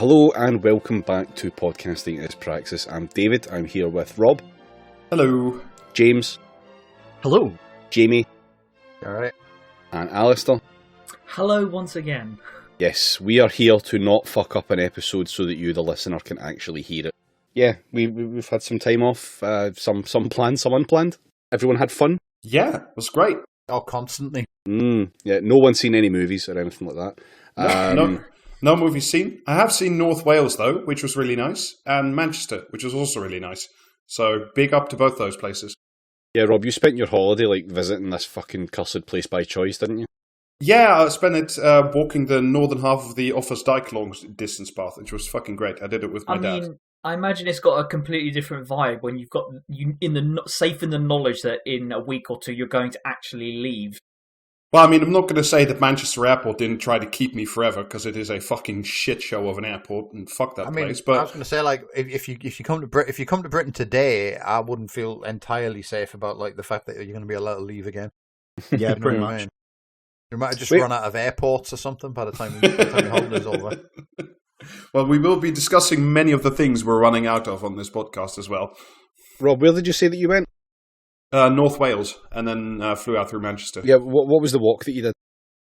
Hello and welcome back to Podcasting is Praxis. I'm David, I'm here with Rob. Hello. James. Hello. Jamie. Alright. And Alistair. Hello once again. Yes, we are here to not fuck up an episode so that you, the listener, can actually hear it. Yeah, we've had some time off, some planned, some unplanned. Everyone had fun? Yeah, it was great. Oh, constantly. Yeah, no one's seen any movies or anything like that. No movies seen. I have seen North Wales, though, which was really nice, and Manchester, which was also really nice. So, big up to both those places. Yeah, Rob, you spent your holiday, visiting this fucking cursed place by choice, didn't you? Yeah, I spent it walking the northern half of the Offers Dyke long distance path, which was fucking great. I did it with my dad. I imagine it's got a completely different vibe when you've got safe in the knowledge that in a week or two you're going to actually leave. Well, I mean, I'm not going to say that Manchester Airport didn't try to keep me forever because it is a fucking shit show of an airport and fuck that place. But I was going to say, like, if you come to Britain today, I wouldn't feel entirely safe about like the fact that you're going to be allowed to leave again. Yeah, pretty much. You might have just run out of airports or something by the time your holiday's over. Well, we will be discussing many of the things we're running out of on this podcast as well. Rob, where did you say that you went? North Wales, and then flew out through Manchester. Yeah, what was the walk that you did?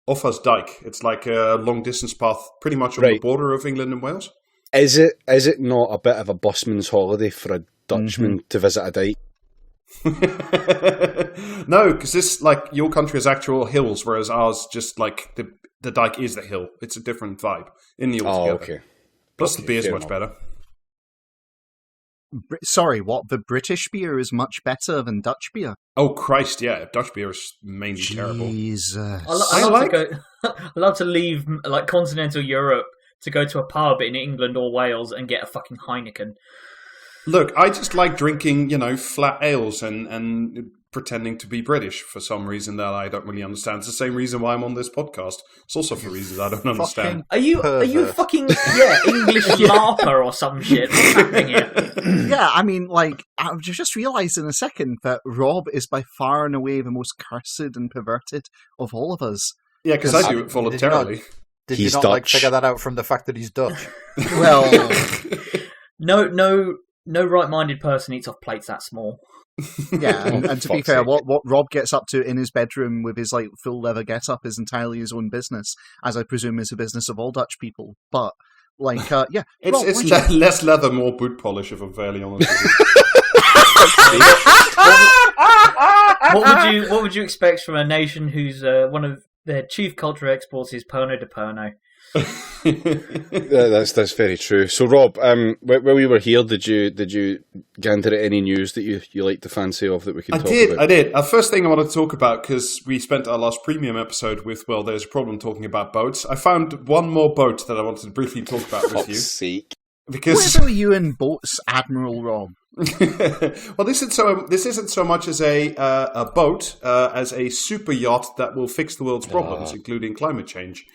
Offers Dyke. It's like a long-distance path, pretty much on the border of England and Wales. Is it not a bit of a busman's holiday for a Dutchman to visit a dyke? No, because this, like, your country has actual hills, whereas ours just, like, the dyke is the hill. It's a different vibe in the altogether. Oh, okay. Plus the beer's much better. Sorry, what? The British beer is much better than Dutch beer? Oh, Christ, yeah. Dutch beer is mainly terrible. Jesus. I love to leave, like, continental Europe to go to a pub in England or Wales and get a fucking Heineken. Look, I just like drinking, flat ales and pretending to be British for some reason that I don't really understand. It's the same reason why I'm on this podcast. It's also for reasons I don't understand. Are you fucking English LARPer or some shit? What's happening here? Yeah, I mean, like, I've just realised in a second that Rob is by far and away the most cursed and perverted of all of us. Yeah, because I do it voluntarily. Did you not like figure that out from the fact that he's Dutch? Well, no right-minded person eats off plates that small. Yeah, and to be fair, what Rob gets up to in his bedroom with his like full leather get-up is entirely his own business, as I presume is the business of all Dutch people. But like, yeah, it's less leather, more boot polish. If I'm fairly honest. What would you expect from a nation whose one of their chief cultural exports is Perno de Perno? That's very true. So, Rob, while we were here, did you gander at any news that you like to fancy of that we could talk about? I did. First thing I wanted to talk about, because we spent our last premium episode with, well, there's a problem talking about boats. I found one more boat that I wanted to briefly talk about with you. Sake. Because where are you in boats, Admiral Rob? Well, this isn't so much as a boat as a super yacht that will fix the world's problems, including climate change.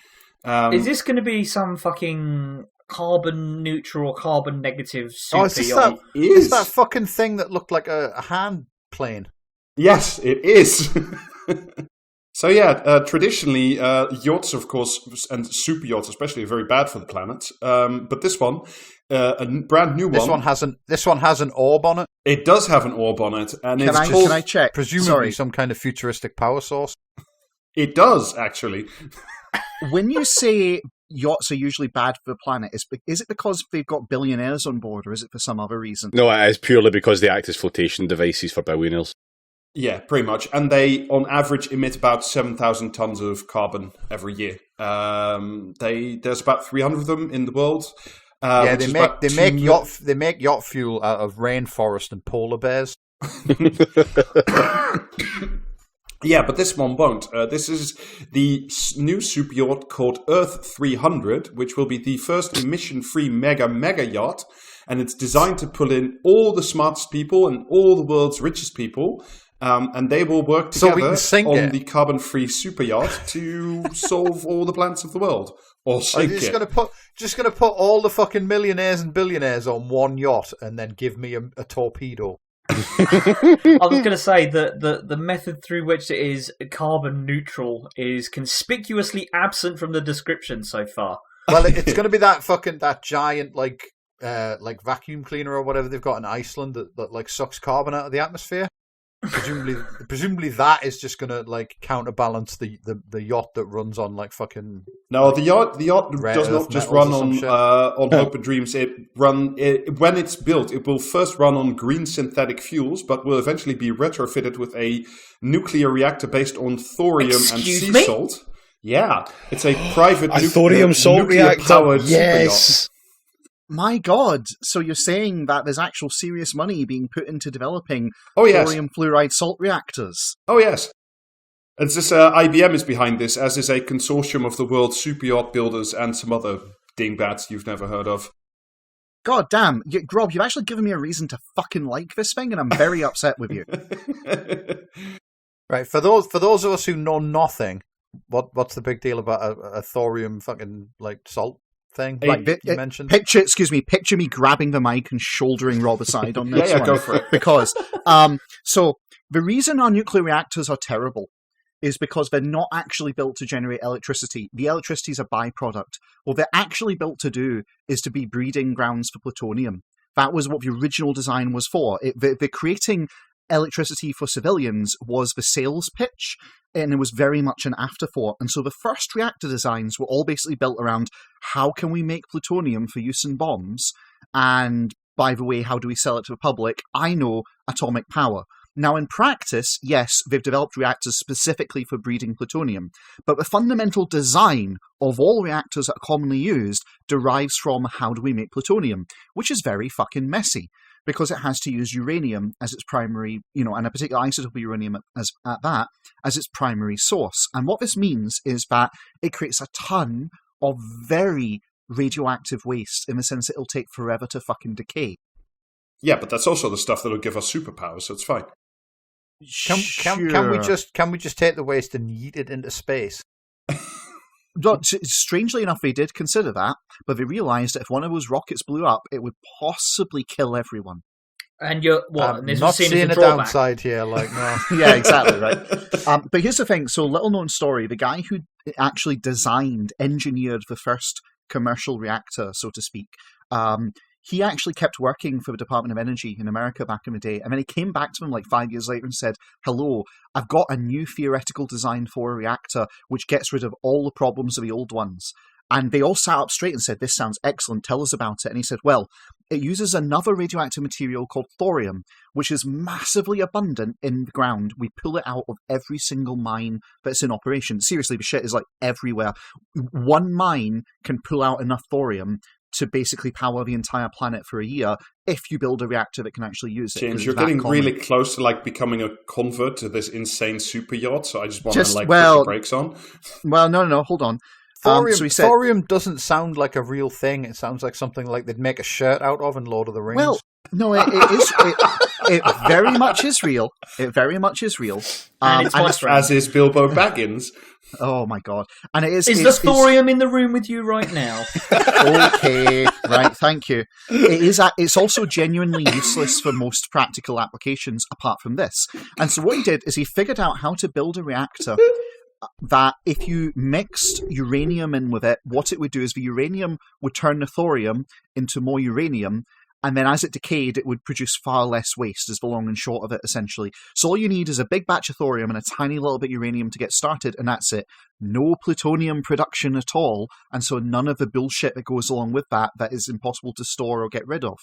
Is this going to be some fucking carbon neutral or carbon negative super yacht? Is that fucking thing that looked like a hand plane? Yes, it is. So yeah, traditionally, yachts, of course, and super yachts especially, are very bad for the planet. But this one, a brand new one. This one has an orb on it. It does have an orb on it, and can I check? Presumably some kind of futuristic power source. It does actually. When you say yachts are usually bad for the planet, is it because they've got billionaires on board, or is it for some other reason? No, it is purely because they act as flotation devices for billionaires. Yeah, pretty much. And they, on average, emit about 7,000 tons of carbon every year. There's about 300 of them in the world. They make yacht fuel out of rainforest and polar bears. Yeah, but this one won't. This is the new super yacht called Earth 300, which will be the first emission-free mega yacht. And it's designed to pull in all the smartest people and all the world's richest people. And they will work together on the carbon-free super yacht to solve all the plans of the world. Or sink it. Just gonna put all the fucking millionaires and billionaires on one yacht and then give me a torpedo. I was going to say that the method through which it is carbon neutral is conspicuously absent from the description so far. Well, it's going to be that giant like vacuum cleaner or whatever they've got in Iceland that like sucks carbon out of the atmosphere. Presumably that is just going to like counterbalance the yacht that runs on like fucking. No, the yacht does not just run on Hope and Dreams. When it's built, it will first run on green synthetic fuels, but will eventually be retrofitted with a nuclear reactor based on thorium and sea salt. Yeah, it's a private thorium salt reactor. Powered yes. My God! So you're saying that there's actual serious money being put into developing yes. thorium fluoride salt reactors? Oh yes. And this IBM is behind this, as is a consortium of the world's superyacht builders and some other dingbats you've never heard of. God damn, Rob, you've actually given me a reason to fucking like this thing, and I'm very upset with you. Right, for those of us who know nothing, what's the big deal about a thorium fucking like salt thing? Right, you mentioned. Picture me grabbing the mic and shouldering Rob aside on this one. Go for it. Because so the reason our nuclear reactors are terrible is because they're not actually built to generate electricity. The electricity is a byproduct. What they're actually built to do is to be breeding grounds for plutonium. That was what the original design was for. The creating electricity for civilians was the sales pitch, and it was very much an afterthought. And so the first reactor designs were all basically built around how can we make plutonium for use in bombs, and by the way, how do we sell it to the public? I know, atomic power. Now, in practice, yes, they've developed reactors specifically for breeding plutonium, but the fundamental design of all reactors that are commonly used derives from how do we make plutonium, which is very fucking messy, because it has to use uranium as its primary, and a particular isotope of uranium as its primary source. And what this means is that it creates a ton of very radioactive waste, in the sense that it'll take forever to fucking decay. Yeah, but that's also the stuff that'll give us superpowers, so it's fine. Can we just take the waste and yeet it into space? Strangely enough, they did consider that, but they realised that if one of those rockets blew up, it would possibly kill everyone. And you're what? Not seeing a downside here, like no. Yeah, exactly right. But here's the thing: so little known story. The guy who actually engineered the first commercial reactor, so to speak. He actually kept working for the Department of Energy in America back in the day. And then he came back to them like 5 years later and said, hello, I've got a new theoretical design for a reactor which gets rid of all the problems of the old ones. And they all sat up straight and said, this sounds excellent, tell us about it. And he said, well, it uses another radioactive material called thorium, which is massively abundant in the ground. We pull it out of every single mine that's in operation. Seriously, the shit is like everywhere. One mine can pull out enough thorium to basically power the entire planet for a year if you build a reactor that can actually use it. James, you're getting really close to like becoming a convert to this insane super yacht, so I just want to put the brakes on. Well, no, hold on. Thorium doesn't sound like a real thing. It sounds like something like they'd make a shirt out of in Lord of the Rings. Well, no, it is. It very much is real. It very much is real. As is Bilbo Baggins. Oh my god! And it is. Is the thorium in the room with you right now? Okay, right. Thank you. It is. It's also genuinely useless for most practical applications, apart from this. And so what he did is he figured out how to build a reactor that, if you mixed uranium in with it, what it would do is the uranium would turn the thorium into more uranium. And then as it decayed, it would produce far less waste, is the long and short of it, essentially. So all you need is a big batch of thorium and a tiny little bit of uranium to get started, and that's it. No plutonium production at all, and so none of the bullshit that goes along with that is impossible to store or get rid of.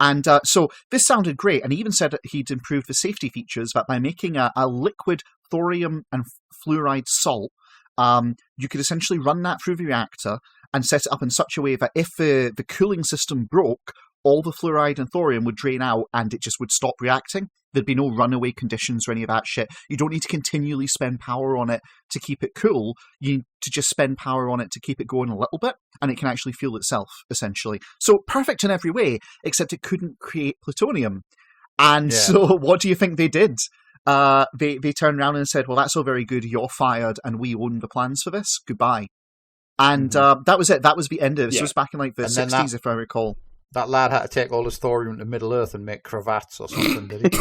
And so this sounded great, and he even said that he'd improved the safety features, that by making a liquid thorium and fluoride salt, you could essentially run that through the reactor and set it up in such a way that if the cooling system broke, all the fluoride and thorium would drain out and it just would stop reacting. There'd be no runaway conditions or any of that shit. You don't need to continually spend power on it to keep it cool. You need to just spend power on it to keep it going a little bit, and it can actually fuel itself, essentially. So perfect in every way, except it couldn't create plutonium. And so what do you think they did? They turned around and said, well, that's all very good. You're fired, and we own the plans for this. Goodbye. And that was it. That was the end of it. This was back in like the 60s, if I recall. That lad had to take all his thorium to Middle Earth and make cravats or something, did he?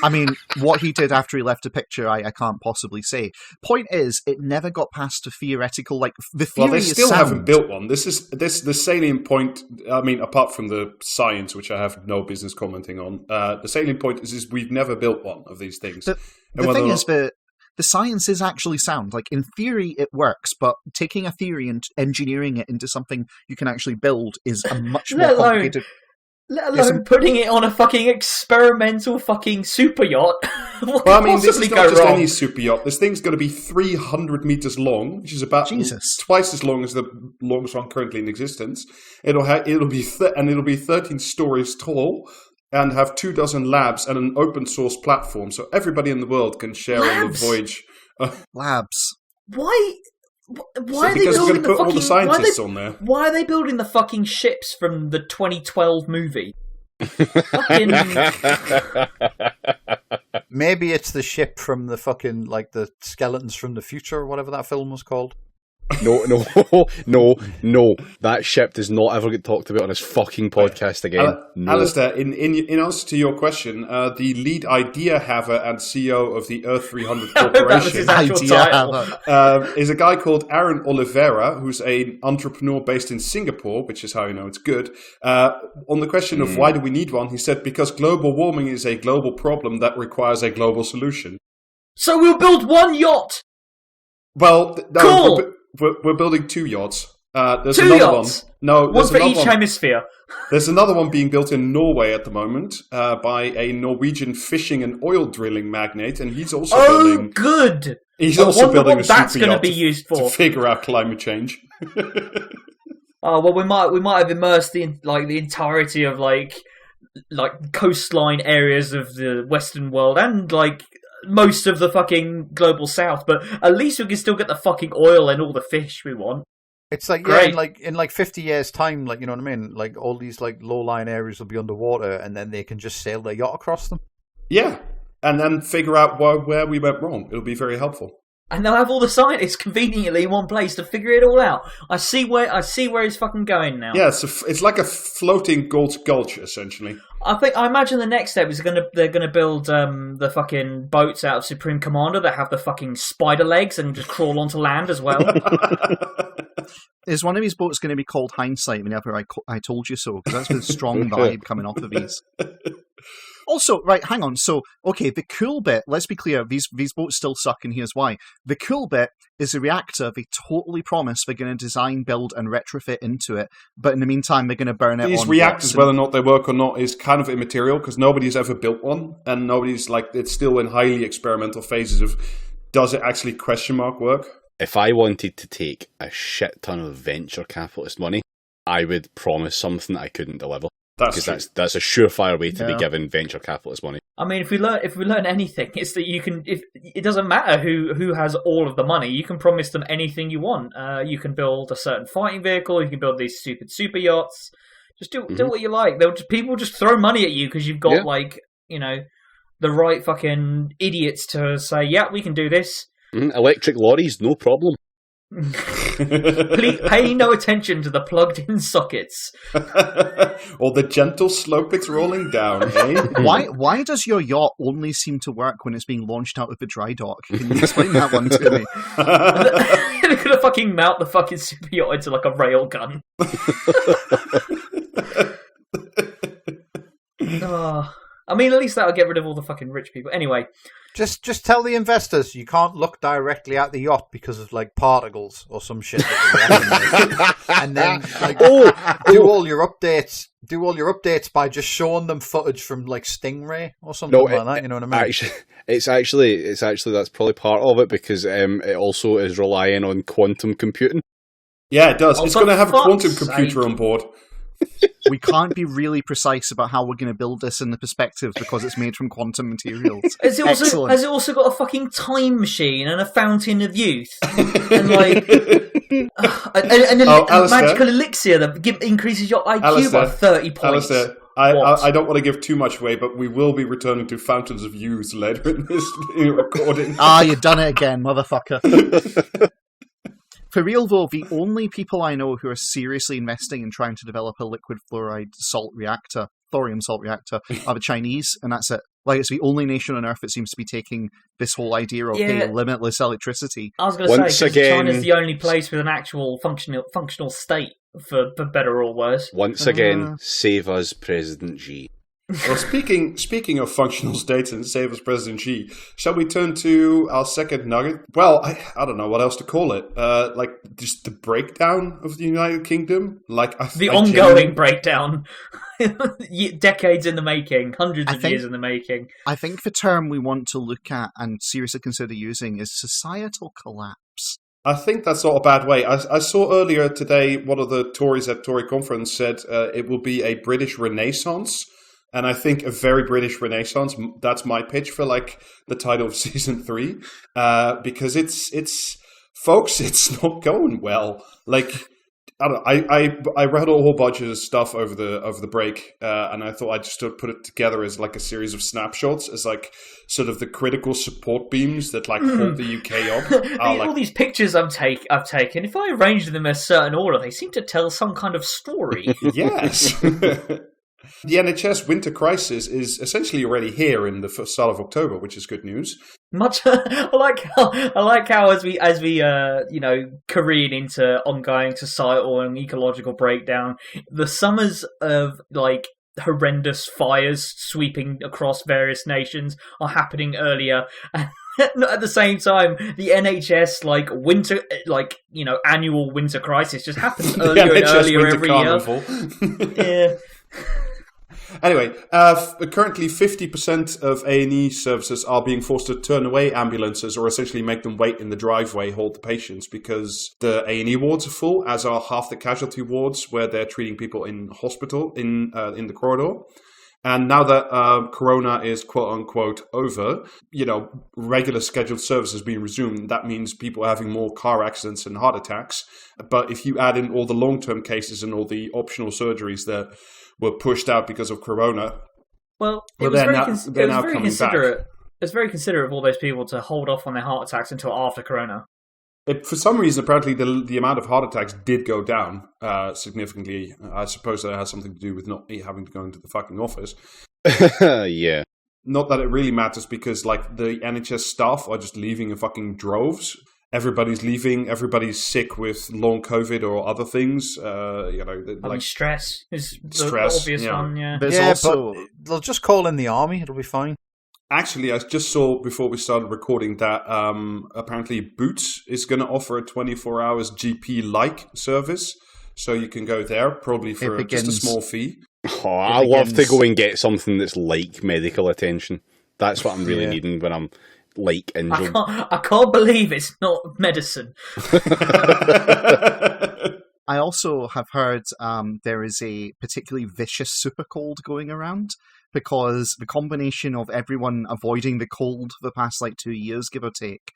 I mean, what he did after he left a picture, I can't possibly say. Point is, it never got past the theoretical, like, the theory Well, they is still sound. haven't built one. This the salient point. I mean, apart from the science, which I have no business commenting on, the salient point is we've never built one of these things. The thing is, the science is actually sound. Like, in theory, it works, but taking a theory and engineering it into something you can actually build is a much more complicated... Let alone putting it on a fucking experimental fucking super yacht. What Well, I could mean, this possibly is go not just wrong? any super yacht. This thing's going to be 300 meters long, which is about Jesus. twice as long as the longest one currently in existence. It'll be 13 stories tall and have 24 labs and an open source platform, so everybody in the world can share on the Labs? voyage. Labs. Why are they Because we're building going to the put all fucking? the scientists on there. Why are they building the fucking ships from the 2012 movie? Fucking, Maybe it's the ship from the fucking, like, the Skeletons from the Future, or whatever that film was called. No. That ship does not ever get talked about on this fucking podcast again. No. Alistair, in answer to your question, the lead idea haver and CEO of the Earth 300 that was Corporation his actual Idea title. is a guy called Aaron Oliveira, who's an entrepreneur based in Singapore, which is how you know it's good. On the question of why do we need one, he said, because global warming is a global problem that requires a global solution. So we'll build one yacht. Well, no, Cool. we're building 2 yachts. There's Two another yachts? one. No, One there's for another each one. hemisphere. There's another one being built in Norway at the moment by a Norwegian fishing and oil drilling magnate, and he's also building. Good. He's I also wonder building what a that's super gonna yacht be used to for. figure out climate change. Oh well, we might have immersed the entirety of like coastline areas of the Western world and like most of the fucking global South, but at least we can still get the fucking oil and all the fish we want. It's like, Great. in 50 years' time, like, you know what I mean? Like, all these, like, low-lying areas will be underwater, and then they can just sail their yacht across them. Yeah, and then figure out where we went wrong. It'll be very helpful. And they'll have all the scientists conveniently in one place to figure it all out. I see where he's fucking going now. Yeah, it's like a floating gulch, essentially. I imagine the next step is they're gonna build the fucking boats out of Supreme Commander that have the fucking spider legs and just crawl onto land as well. Is one of these boats going to be called Hindsight whenever I told you so? Because that's the strong vibe coming off of these. Also, right, hang on. So, okay, the cool bit, let's be clear, these boats still suck, and here's why. The cool bit is a reactor they totally promise they're going to design, build, and retrofit into it, but in the meantime, they're going to burn it These on reactors, boats whether or not they work or not, is kind of immaterial because nobody's ever built one, and nobody's it's still in highly experimental phases of does it actually work? If I wanted to take a shit ton of venture capitalist money, I would promise something that I couldn't deliver. Because that's a surefire way to be given venture capitalist money. I mean, if we learn anything, it's that you can. If it doesn't matter who has all of the money, you can promise them anything you want. You can build a certain fighting vehicle. You can build these stupid super yachts. Just do what you like. People just throw money at you because you've got the right fucking idiots to say, yeah, we can do this. Electric lorries, no problem. Please pay no attention to the plugged-in sockets. Or the gentle slope it's rolling down, eh? Why does your yacht only seem to work when it's being launched out of the dry dock? Can you explain that one to me? They're gonna fucking mount the fucking super yacht into like a rail gun. I mean, at least that'll get rid of all the fucking rich people. Anyway. Just tell the investors you can't look directly at the yacht because of like particles or some shit. And then do all your updates. Do all your updates by just showing them footage from like Stingray or something like that. You know what I mean? It's actually that's probably part of it because it also is relying on quantum computing. Yeah, it does. It's going to have a quantum sake. computer on board. We can't be really precise about how we're going to build this in the perspective because it's made from quantum materials. Has it also got a fucking time machine and a fountain of youth and like a magical elixir that increases your IQ by 30 points? Alistair, I don't want to give too much away, but we will be returning to Fountains of Youth later in this recording. You done it again, motherfucker. For real, though, the only people I know who are seriously investing in trying to develop a liquid fluoride salt reactor, thorium salt reactor, are the Chinese, and that's it. Like, it's the only nation on Earth that seems to be taking this whole idea of, hey, limitless electricity. I was going to say, because China's the only place with an actual functional state, for better or worse. Once again, save us, President Xi. Well, speaking of functional states and save us, President Xi, shall we turn to our second nugget? Well, I don't know what else to call it. Like, just the breakdown of the United Kingdom? Like, the ongoing breakdown. Decades in the making, hundreds of years in the making. I think the term we want to look at and seriously consider using is societal collapse. I think that's not a bad way. I saw earlier today one of the Tories at Tory conference said it will be a British Renaissance. And I think a very British Renaissance, that's my pitch for like the title of season 3. Because it's folks, it's not going well. Like, I don't know, I read a whole bunch of stuff over the break, and I thought I'd just put it together as like a series of snapshots, as like sort of the critical support beams that like hold the UK up. All these pictures I've taken, if I arrange them in a certain order, they seem to tell some kind of story. Yes. The NHS winter crisis is essentially already here in the start of October, which is good news. I like how as we careen into ongoing societal and ecological breakdown, the summers of like horrendous fires sweeping across various nations are happening earlier. At the same time, the NHS annual winter crisis just happens earlier and earlier every year. Yeah. Anyway, currently 50% of A&E services are being forced to turn away ambulances or essentially make them wait in the driveway, hold the patients, because the A&E wards are full, as are half the casualty wards where they're treating people in hospital in the corridor. And now that Corona is quote-unquote over, regular scheduled services being resumed, that means people are having more car accidents and heart attacks. But if you add in all the long-term cases and all the optional surgeries that were pushed out because of Corona, they're now coming back. It's very considerate of all those people to hold off on their heart attacks until after Corona. For some reason, apparently, the amount of heart attacks did go down significantly. I suppose that has something to do with not having to go into the fucking office. Yeah. Not that it really matters, because like the NHS staff are just leaving in fucking droves. Everybody's leaving. Everybody's sick with long COVID or other things. Stress is the obvious one. Yeah, but they'll just call in the army. It'll be fine. Actually, I just saw before we started recording that apparently Boots is going to offer a 24 hours GP-like service. So you can go there, probably for just a small fee. Oh, I love to go and get something that's like medical attention. That's what I'm really needing when I'm like injured. I can't believe it's not medicine. I also have heard there is a particularly vicious super cold going around, because the combination of everyone avoiding the cold for the past 2 years, give or take,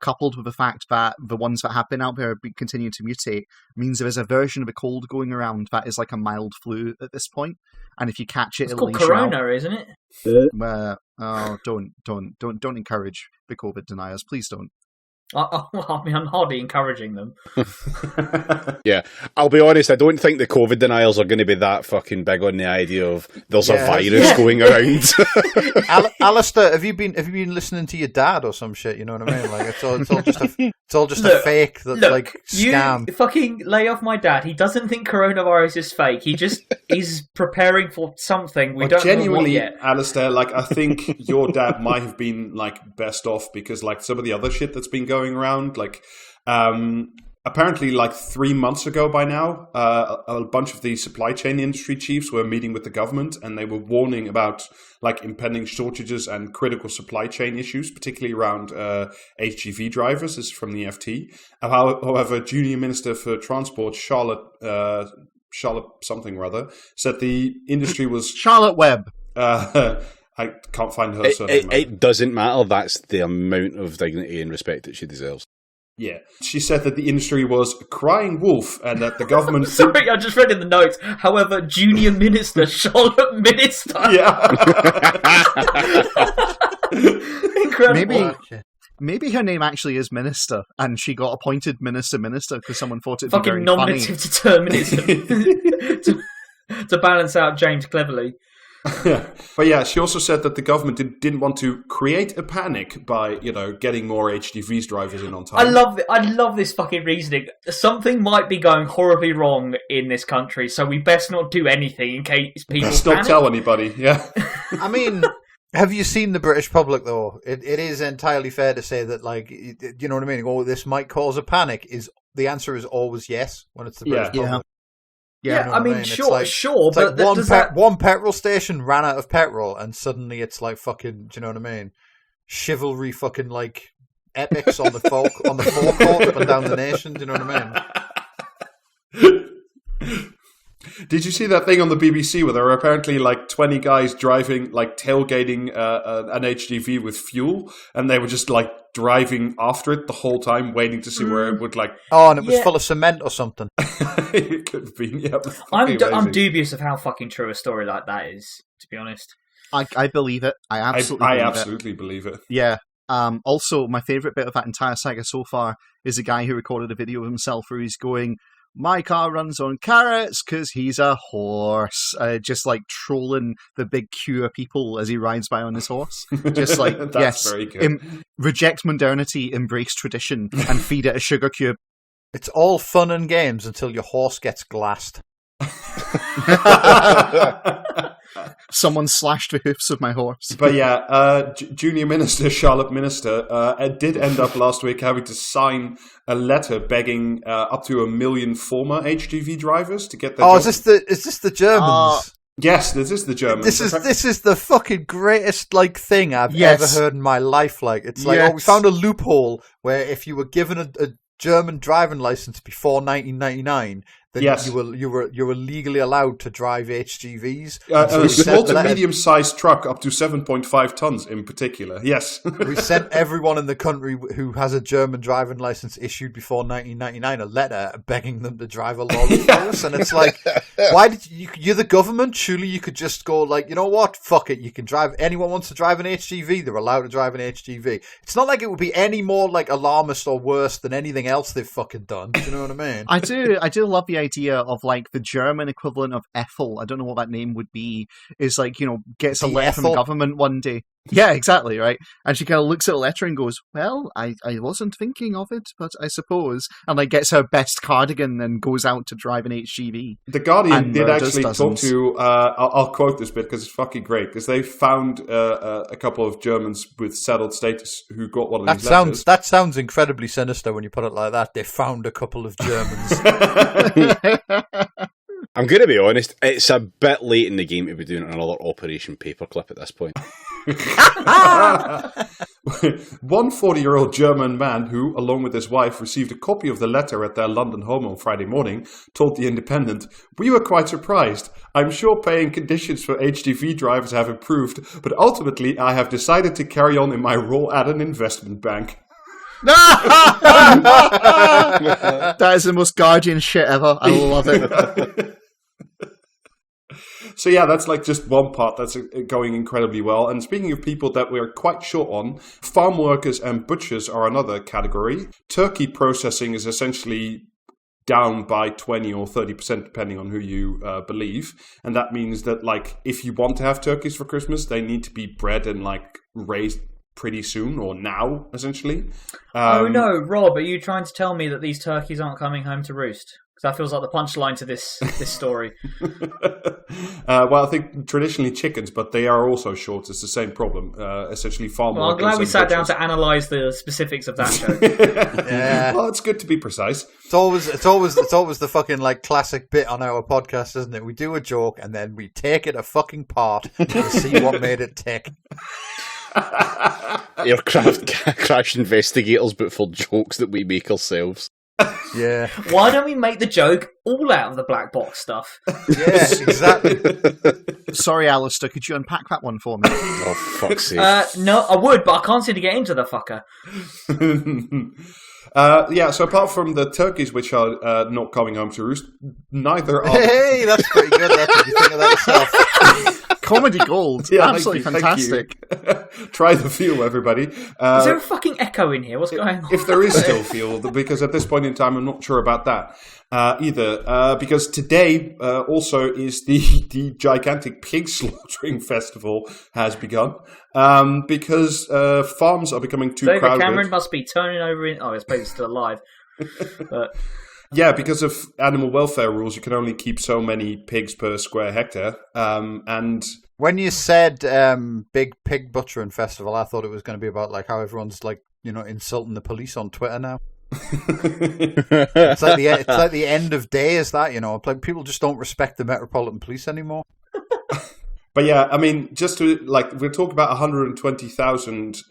coupled with the fact that the ones that have been out there continue to mutate, means there is a version of the cold going around that is like a mild flu at this point. And if you catch it, it's called Corona, isn't it? Don't encourage the COVID deniers, please don't. I'm hardly encouraging them. Yeah, I'll be honest, I don't think the COVID denials are going to be that fucking big on the idea of there's a virus going around. Alistair, have you been listening to your dad or some shit? You know what I mean? Like it's all just a fake scam. You fucking lay off my dad. He doesn't think coronavirus is fake. He just is preparing for something we don't know what yet. Alistair, I think your dad might have been best off, because some of the other shit that's been going around, apparently 3 months ago by now, a bunch of the supply chain industry chiefs were meeting with the government, and they were warning about impending shortages and critical supply chain issues, particularly around HGV drivers. This is from the FT. However, Junior Minister for Transport, Charlotte something or other, said the industry was... Charlotte Webb. I can't find her surname. It doesn't matter. That's the amount of dignity and respect that she deserves. Yeah. She said that the industry was a crying wolf and that the government... Sorry, I just read in the notes. However, Junior Minister, Charlotte Minister. Yeah. Incredible. Maybe her name actually is Minister, and she got appointed Minister because someone thought it'd be very nominative funny. Determinism to balance out James Cleverly. But yeah, she also said that the government didn't want to create a panic by, getting more HGVs drivers in on time. I love this fucking reasoning. Something might be going horribly wrong in this country, so we best not do anything in case people Best not panic. tell anybody, yeah. I mean, have you seen the British public, though? It is entirely fair to say that, like, you know what I mean? Oh, this might cause a panic. The answer is always yes when it's the British public. Yeah, You know I what mean, It's sure, like, sure, it's but like one petrol station ran out of petrol, and suddenly it's like fucking, do you know what I mean? Chivalry fucking, like, epics on the forecourt up and down the nation, do you know what I mean? Did you see that thing on the BBC where there were apparently like 20 guys driving, like tailgating an HGV with fuel, and they were just like driving after it the whole time, waiting to see where it would like. Oh, and it was full of cement or something. It could have been, yeah. I'm dubious of how fucking true a story like that is, to be honest. I believe it. I absolutely believe it. Yeah. Also, my favourite bit of that entire saga so far is a guy who recorded a video of himself where he's going, "My car runs on carrots because he's a horse," just like trolling the big queue of people as he rides by on his horse. Just like, That's very good. Reject modernity, embrace tradition, and feed it a sugar cube. It's all fun and games until your horse gets glassed. Someone slashed the hoofs of my horse. But yeah, Junior Minister Charlotte Minister did end up last week having to sign a letter begging up to 1 million former HGV drivers to get their jobs. Is this the Germans? Yes, this is the Germans. This is the fucking greatest like thing I've ever heard in my life. Like, it's like, we found a loophole where if you were given a German driving license before 1999, then you were legally allowed to drive HGVs. A small to medium-sized truck up to 7.5 tons in particular. Yes. We sent everyone in the country who has a German driving license issued before 1999 a letter begging them to drive a lorry for us. And it's like, why did you're the government? Surely you could just go like, you know what? Fuck it. You can drive. Anyone wants to drive an HGV, they're allowed to drive an HGV. It's not like it would be any more like alarmist or worse than anything else they've fucking done. Do you know what I mean? I do love the idea of like the German equivalent of Ethel. I don't know what that name would be. Is like, gets a letter from the government one day. Yeah, exactly, right? And she kind of looks at the letter and goes, "Well, I wasn't thinking of it, but I suppose." And like gets her best cardigan and goes out to drive an HGV. The Guardian did actually talk to, I'll quote this bit because it's fucking great, because they found a couple of Germans with settled status who got one of these letters. That sounds incredibly sinister when you put it like that. They found a couple of Germans. I'm going to be honest, it's a bit late in the game to be doing another Operation Paperclip at this point. One 40-year-old German man who, along with his wife, received a copy of the letter at their London home on Friday morning told The Independent, "We were quite surprised. I'm sure paying conditions for HGV drivers have improved, but ultimately I have decided to carry on in my role at an investment bank." That is the most Guardian shit ever. I love it. So yeah, that's like just one part that's going incredibly well. And speaking of people that we're quite short on, farm workers and butchers are another category. Turkey processing is essentially down by 20 or 30% depending on who you believe. And that means that like if you want to have turkeys for Christmas, they need to be bred and like raised pretty soon or now, essentially. Oh no, Rob, are you trying to tell me that these turkeys aren't coming home to roost? Because that feels like the punchline to this story. Well, I think traditionally chickens, but they are also short. It's the same problem. Essentially, farm workers. I'm glad we sat down to analyse the specifics of that joke. Yeah. Well, it's good to be precise. It's always the fucking like classic bit on our podcast, isn't it? We do a joke and then we take it a fucking part and see what made it tick. Aircraft crash investigators, but for jokes that we make ourselves. Yeah. Why don't we make the joke all out of the black box stuff? Yeah, exactly. Sorry, Alistair, could you unpack that one for me? Oh, fuck's sake. No, I would, but I can't seem to get into the fucker. Yeah, so apart from the turkeys, which are not coming home to roost, neither are... Hey, that's pretty good. That's what you think of that yourself. Comedy gold. Yeah, Absolutely thank you. fantastic. Try the fuel, everybody. Is there a fucking echo in here? What's going on? If there is still fuel, because at this point in time, I'm not sure about that either. Because today also is the gigantic pig slaughtering festival has begun. Because farms are becoming too David crowded. Cameron must be turning over in... Oh, I suppose he's still alive. But Yeah, because of animal welfare rules, you can only keep so many pigs per square hectare. And When you said big pig butchering festival, I thought it was going to be about like how everyone's like, you know, insulting the police on Twitter now. It's like the end of days, that, you know, like people just don't respect the Metropolitan Police anymore. But yeah, I mean, just to we're talking about 120,000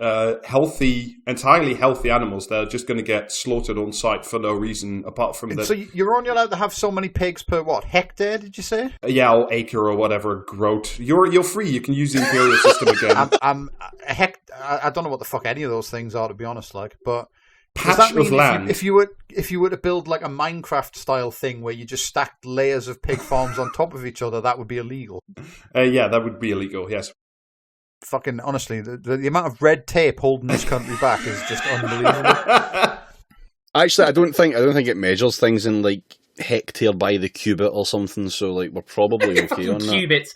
entirely healthy animals that are just going to get slaughtered on site for no reason apart from that. So you're only allowed to have so many pigs per what, hectare? Did you say? Yeah, or acre or whatever, groat. You're free. You can use the imperial system again. I don't know what the fuck any of those things are, to be honest. Like, but does Patch that mean of land. if you were to build like a Minecraft style thing where you just stacked layers of pig farms on top of each other, that would be illegal? Yeah, that would be illegal. Yes. Fucking honestly, the amount of red tape holding this country back is just unbelievable. Actually, I don't think it measures things in like hectare by the cubit or something. So like we're probably okay on that. Cubits.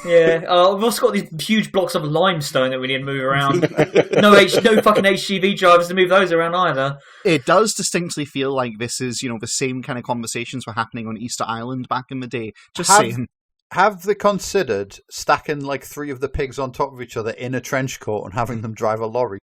Yeah. We've also got these huge blocks of limestone that we need to move around. No fucking HGV drivers to move those around either. It does distinctly feel like this is, you know, the same kind of conversations were happening on Easter Island back in the day. Just saying. Have they considered stacking like 3 of the pigs on top of each other in a trench coat and having them drive a lorry?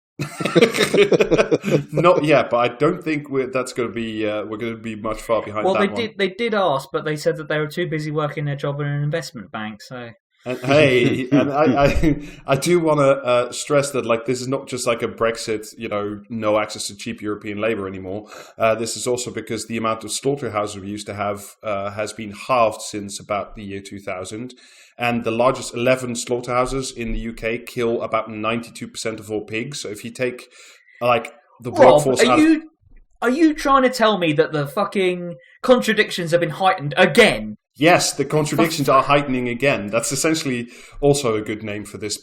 Not yet, but I don't think that's going to be. We're going to be much far behind. Well, that they did ask, but they said that they were too busy working their job in an investment bank. So. And hey, and I do want to stress that like this is not just like a Brexit, you know, no access to cheap European labor anymore. This is also because the amount of slaughterhouses we used to have has been halved since about the year 2000, and the largest 11 slaughterhouses in the UK kill about 92% of all pigs. So if you take like the workforce, are you trying to tell me that the fucking contradictions have been heightened again? Yes, the contradictions are heightening again. That's essentially also a good name for this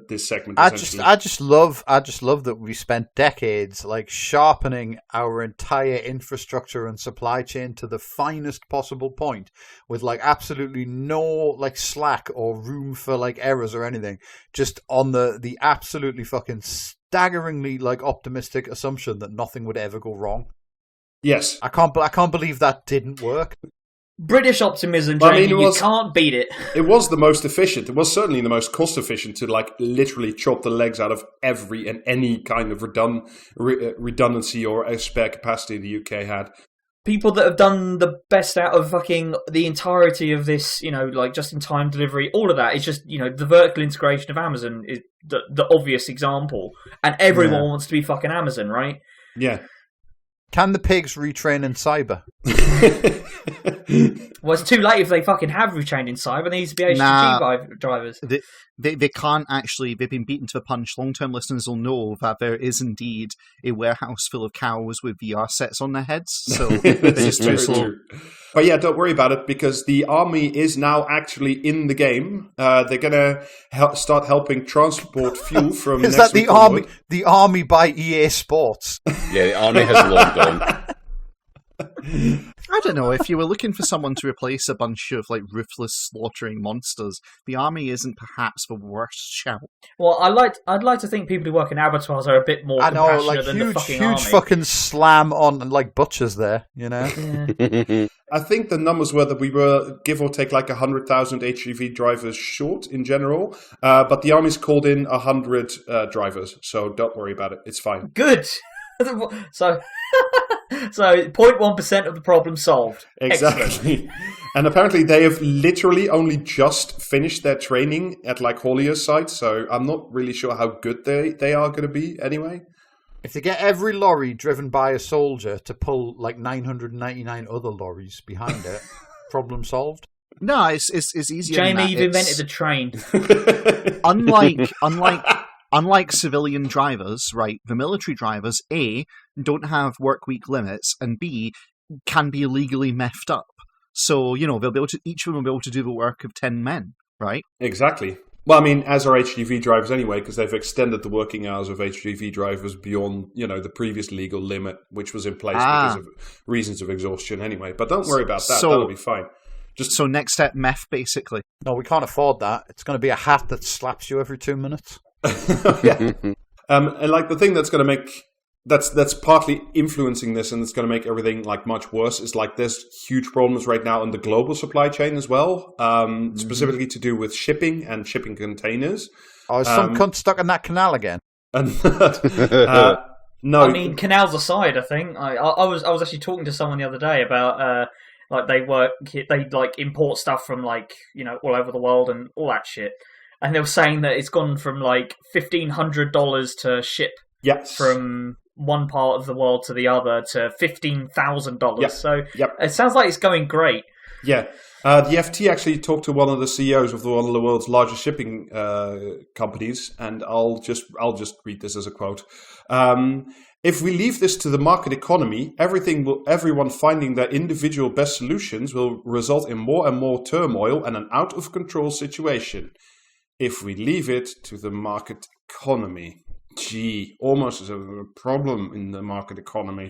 this segment. I just love that we spent decades like sharpening our entire infrastructure and supply chain to the finest possible point, with like absolutely no like slack or room for like errors or anything. Just on the absolutely fucking staggeringly like optimistic assumption that nothing would ever go wrong. Yes, I can't believe that didn't work. British optimism, Jamie, you can't beat it. It was the most efficient. It was certainly the most cost efficient to like literally chop the legs out of every and any kind of redundancy or spare capacity the UK had. People that have done the best out of fucking the entirety of this, you know, like just-in-time delivery, all of that is just, you know, the vertical integration of Amazon is the obvious example. And everyone wants to be fucking Amazon, right? Yeah. Can the pigs retrain in cyber? Well, it's too late if they fucking have retrained in cyber. They need to be HGV drivers. They can't actually. They've been beaten to the punch. Long-term listeners will know that there is indeed a warehouse full of cows with VR sets on their heads. So they're just too slow. But yeah, don't worry about it because the army is now actually in the game. They're gonna start helping transport fuel from. Is that the army? The army by EA Sports. Yeah, the army has long gone. I don't know, if you were looking for someone to replace a bunch of like ruthless slaughtering monsters, the army isn't perhaps the worst shout. Well, I'd like to think people who work in abattoirs are a bit more compassionate than the fucking army. Huge fucking slam on like butchers there, you know. Yeah. I think the numbers were that we were give or take like 100,000 HGV drivers short in general, but the army's called in 100 drivers, so don't worry about it. It's fine. Good. So 0.1% of the problem solved. Exactly. Excellent. And apparently they have literally only just finished their training at like Hollier's site, so I'm not really sure how good they are going to be anyway. If they get every lorry driven by a soldier to pull like 999 other lorries behind it, problem solved. No, it's easier Jamie, than that. you've invented the train. Unlike civilian drivers, right, the military drivers, A, don't have work week limits, and B, can be illegally meffed up. So, you know, each of them will be able to do the work of 10 men. right? Exactly. Well, I mean, as are HGV drivers anyway, because they've extended the working hours of HGV drivers beyond, the previous legal limit, which was in place because of reasons of exhaustion anyway. But don't worry about that. That'll be fine. So next step, meth, basically. No, we can't afford that. It's going to be a hat that slaps you every 2 minutes. Yeah. And like the thing that's going to make that's partly influencing this, and it's going to make everything like much worse. Is like there's huge problems right now in the global supply chain as well, specifically to do with shipping and shipping containers. Oh, is some cunt stuck in that canal again? No, I mean, canals aside, I think I was actually talking to someone the other day about like they like import stuff from like all over the world and all that shit, and they were saying that it's gone from like $1,500 to ship from one part of the world to the other to $15,000. Yep. So Yep. It sounds like it's going great. Yeah. The FT actually talked to one of the CEOs of one of the world's largest shipping companies, and I'll just read this as a quote. If we leave this to the market economy, everyone finding their individual best solutions will result in more and more turmoil and an out of control situation. If we leave it to the market economy. Gee, almost as a problem in the market economy.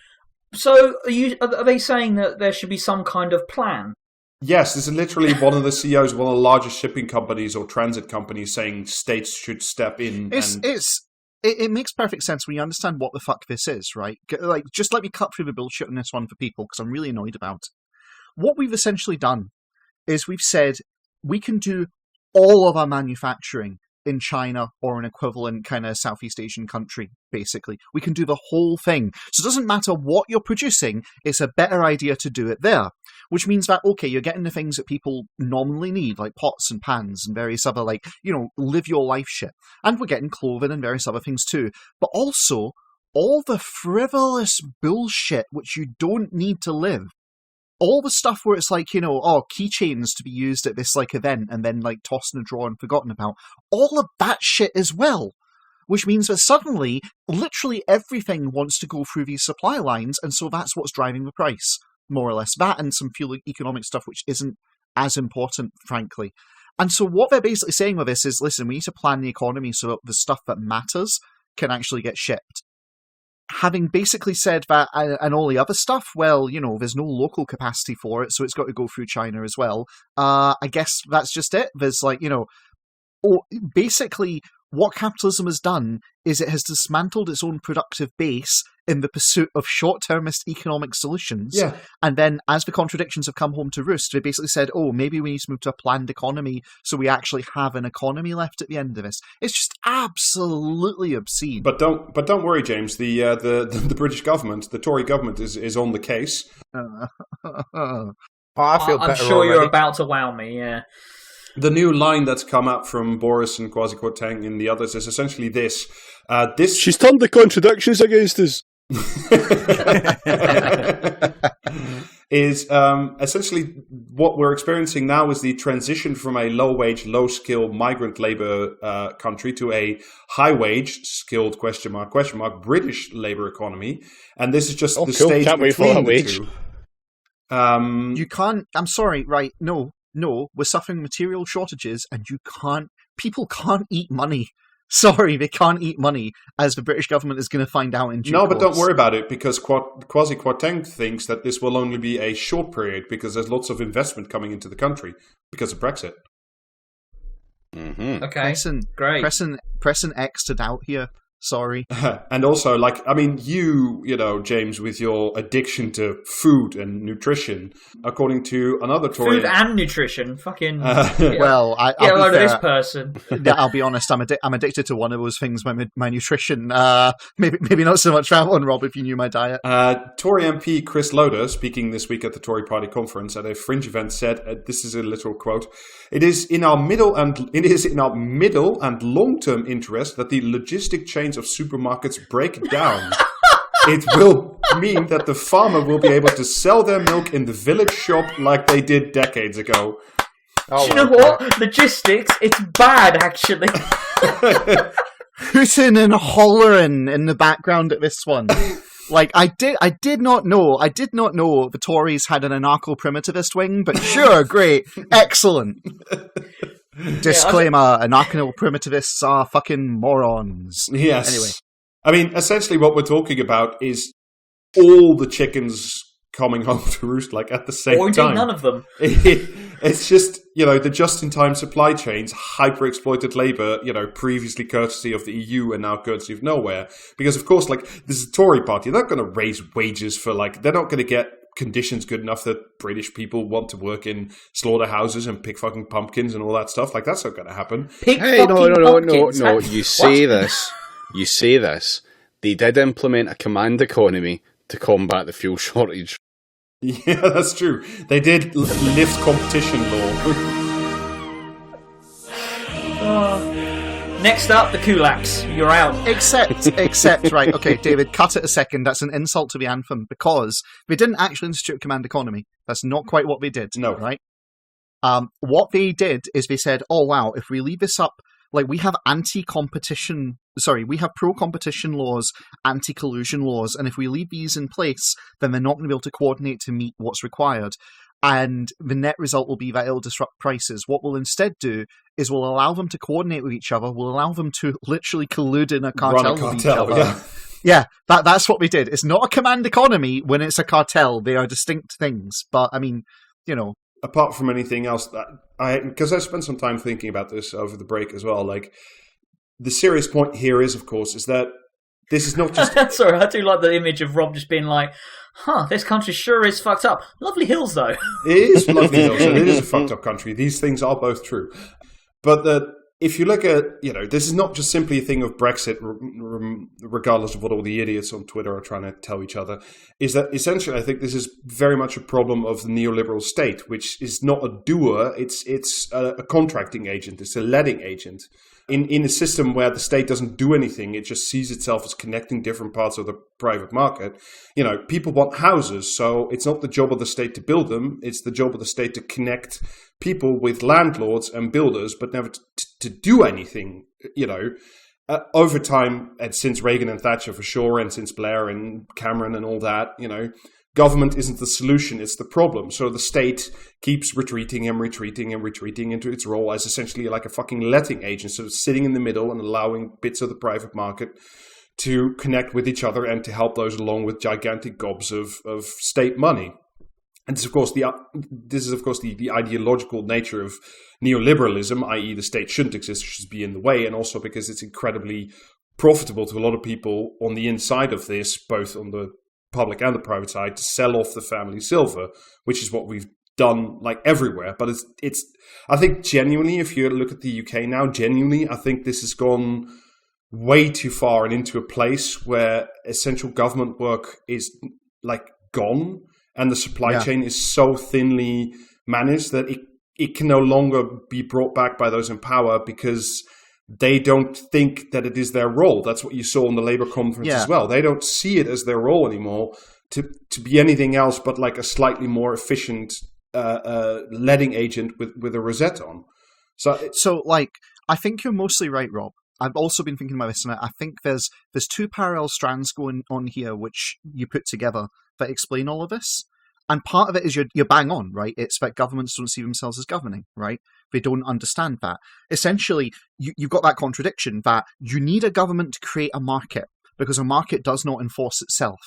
So are they saying that there should be some kind of plan? Yes, this is literally one of the CEOs of one of the largest shipping companies or transit companies saying states should step in. It makes perfect sense when you understand what the fuck this is, right? Like, just let me cut through the bullshit on this one for people, because I'm really annoyed about it. What we've essentially done is we've said we can do all of our manufacturing in China or an equivalent kind of Southeast Asian country, basically. We can do the whole thing. So it doesn't matter what you're producing, it's a better idea to do it there. Which means that, okay, you're getting the things that people normally need, like pots and pans and various other, like, live your life shit. And we're getting clothing and various other things too. But also, all the frivolous bullshit which you don't need to live. All the stuff where it's like, keychains to be used at this like event and then like tossed in a drawer and forgotten about. All of that shit as well. Which means that suddenly, literally everything wants to go through these supply lines, and so that's what's driving the price, more or less. That and some fuel economic stuff which isn't as important, frankly. And so what they're basically saying with this is, listen, we need to plan the economy so that the stuff that matters can actually get shipped. Having basically said that, and all the other stuff, well, there's no local capacity for it, so it's got to go through China as well. I guess that's just it. There's basically what capitalism has done is it has dismantled its own productive base in the pursuit of short-termist economic solutions. Yeah. And then as the contradictions have come home to roost, they basically said, maybe we need to move to a planned economy so we actually have an economy left at the end of this. It's just absolutely obscene. But don't worry, James. The British government, the Tory government, is on the case. I feel better. I'm sure already. you're about to wow me, yeah. The new line that's come out from Boris and Kwasi Kwarteng and the others is essentially this. She's turned the contradictions against us. Is essentially what we're experiencing now is the transition from a low-wage, low-skill migrant labor country to a high-wage, skilled question mark British labor economy, and this is just the stage between the two. You can't. I'm sorry, right? No, we're suffering material shortages, and people can't eat money. Sorry, they can't eat money, as the British government is going to find out in due course. But don't worry about it, because Kwasi Kwarteng thinks that this will only be a short period, because there's lots of investment coming into the country because of Brexit. Mm-hmm. Okay, great. Pressing X to doubt here. Sorry. And also, you, James, with your addiction to food and nutrition, according to another Tory... Food and nutrition? Fucking... Well, I'll be fair. This person. I'll be honest, I'm addicted to one of those things, my nutrition. Maybe not so much that one, Rob, if you knew my diet. Tory MP Chris Loder, speaking this week at the Tory Party conference at a fringe event, said, this is a literal quote, It is in our middle and long-term interest that the logistic chain of supermarkets break down. It will mean that the farmer will be able to sell their milk in the village shop like they did decades ago. Do you know what? Logistics, it's bad, actually. Hooting and hollering in the background at this one. Like, I did not know the Tories had an anarcho-primitivist wing, but sure, great, excellent. Disclaimer, anarcho-primitivists are fucking morons. Yes. Anyway. I mean, essentially what we're talking about is all the chickens coming home to roost, like, at the same or time. indeed none of them. It's just, the just-in-time supply chains, hyper-exploited labor, previously courtesy of the EU and now courtesy of nowhere. Because, of course, like, this is a Tory party. They're not going to raise wages for, like, they're not going to get conditions good enough that British people want to work in slaughterhouses and pick fucking pumpkins and all that stuff. Like, that's not going to happen. No. You say this. They did implement a command economy to combat the fuel shortage. Yeah, that's true. They did lift competition law. Next up, the kulaks. You're out. Except, right, okay, David, cut it a second. That's an insult to the anthem, because they didn't actually institute a command economy. That's not quite what they did. No. Right? What they did is they said, oh, wow, if we leave this up, like, we have we have pro-competition laws, anti-collusion laws, and if we leave these in place, then they're not going to be able to coordinate to meet what's required. And the net result will be that it'll disrupt prices. What we'll instead do is we'll allow them to coordinate with each other. We'll allow them to literally collude in a cartel, with each other. Yeah, that's what we did. It's not a command economy when it's a cartel. They are distinct things. But, I mean, apart from anything else, because I spent some time thinking about this over the break as well, like, the serious point here is, of course, is that this is not just... Sorry, I do like the image of Rob just being like, this country sure is fucked up. Lovely hills, though. It is lovely hills, and it is a fucked up country. These things are both true. But if you look at, this is not just simply a thing of Brexit, regardless of what all the idiots on Twitter are trying to tell each other, is that essentially I think this is very much a problem of the neoliberal state, which is not a doer, it's a contracting agent, it's a letting agent. In a system where the state doesn't do anything, it just sees itself as connecting different parts of the private market. People want houses, so it's not the job of the state to build them, it's the job of the state to connect people with landlords and builders, but never to do anything, over time, and since Reagan and Thatcher for sure, and since Blair and Cameron and all that, government isn't the solution, it's the problem. So the state keeps retreating into its role as essentially like a fucking letting agent, so sitting in the middle and allowing bits of the private market to connect with each other and to help those along with gigantic gobs of state money. And this is of course the ideological nature of neoliberalism, i.e. the state shouldn't exist, it should be in the way, and also because it's incredibly profitable to a lot of people on the inside of this, both on the public and the private side, to sell off the family silver, which is what we've done like everywhere. But it's I think genuinely, if you look at the UK now, I think this has gone way too far and into a place where essential government work is like gone, and the supply chain is so thinly managed that it can no longer be brought back by those in power because they don't think that it is their role. That's what you saw in the Labour conference as well. They don't see it as their role anymore to be anything else but like a slightly more efficient letting agent with a rosette on. So I think you're mostly right, Rob. I've also been thinking about this, and I think there's two parallel strands going on here which you put together that explain all of this. And part of it is you're bang on, right? It's that governments don't see themselves as governing, right? They don't understand that. Essentially, you've got that contradiction that you need a government to create a market, because a market does not enforce itself.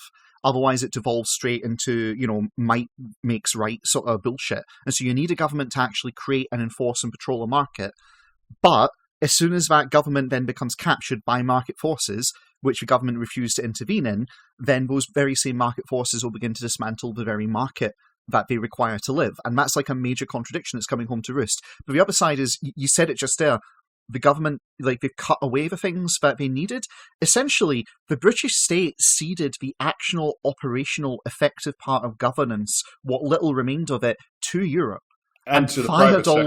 Otherwise, it devolves straight into, might makes right sort of bullshit. And so you need a government to actually create and enforce and patrol a market. But as soon as that government then becomes captured by market forces, which the government refused to intervene in, then those very same market forces will begin to dismantle the very market that they require to live. And that's like a major contradiction that's coming home to roost. But the other side is, you said it just there, the government, they've cut away the things that they needed. Essentially, the British state ceded the actual operational effective part of governance, what little remained of it, to Europe. And to the private sector.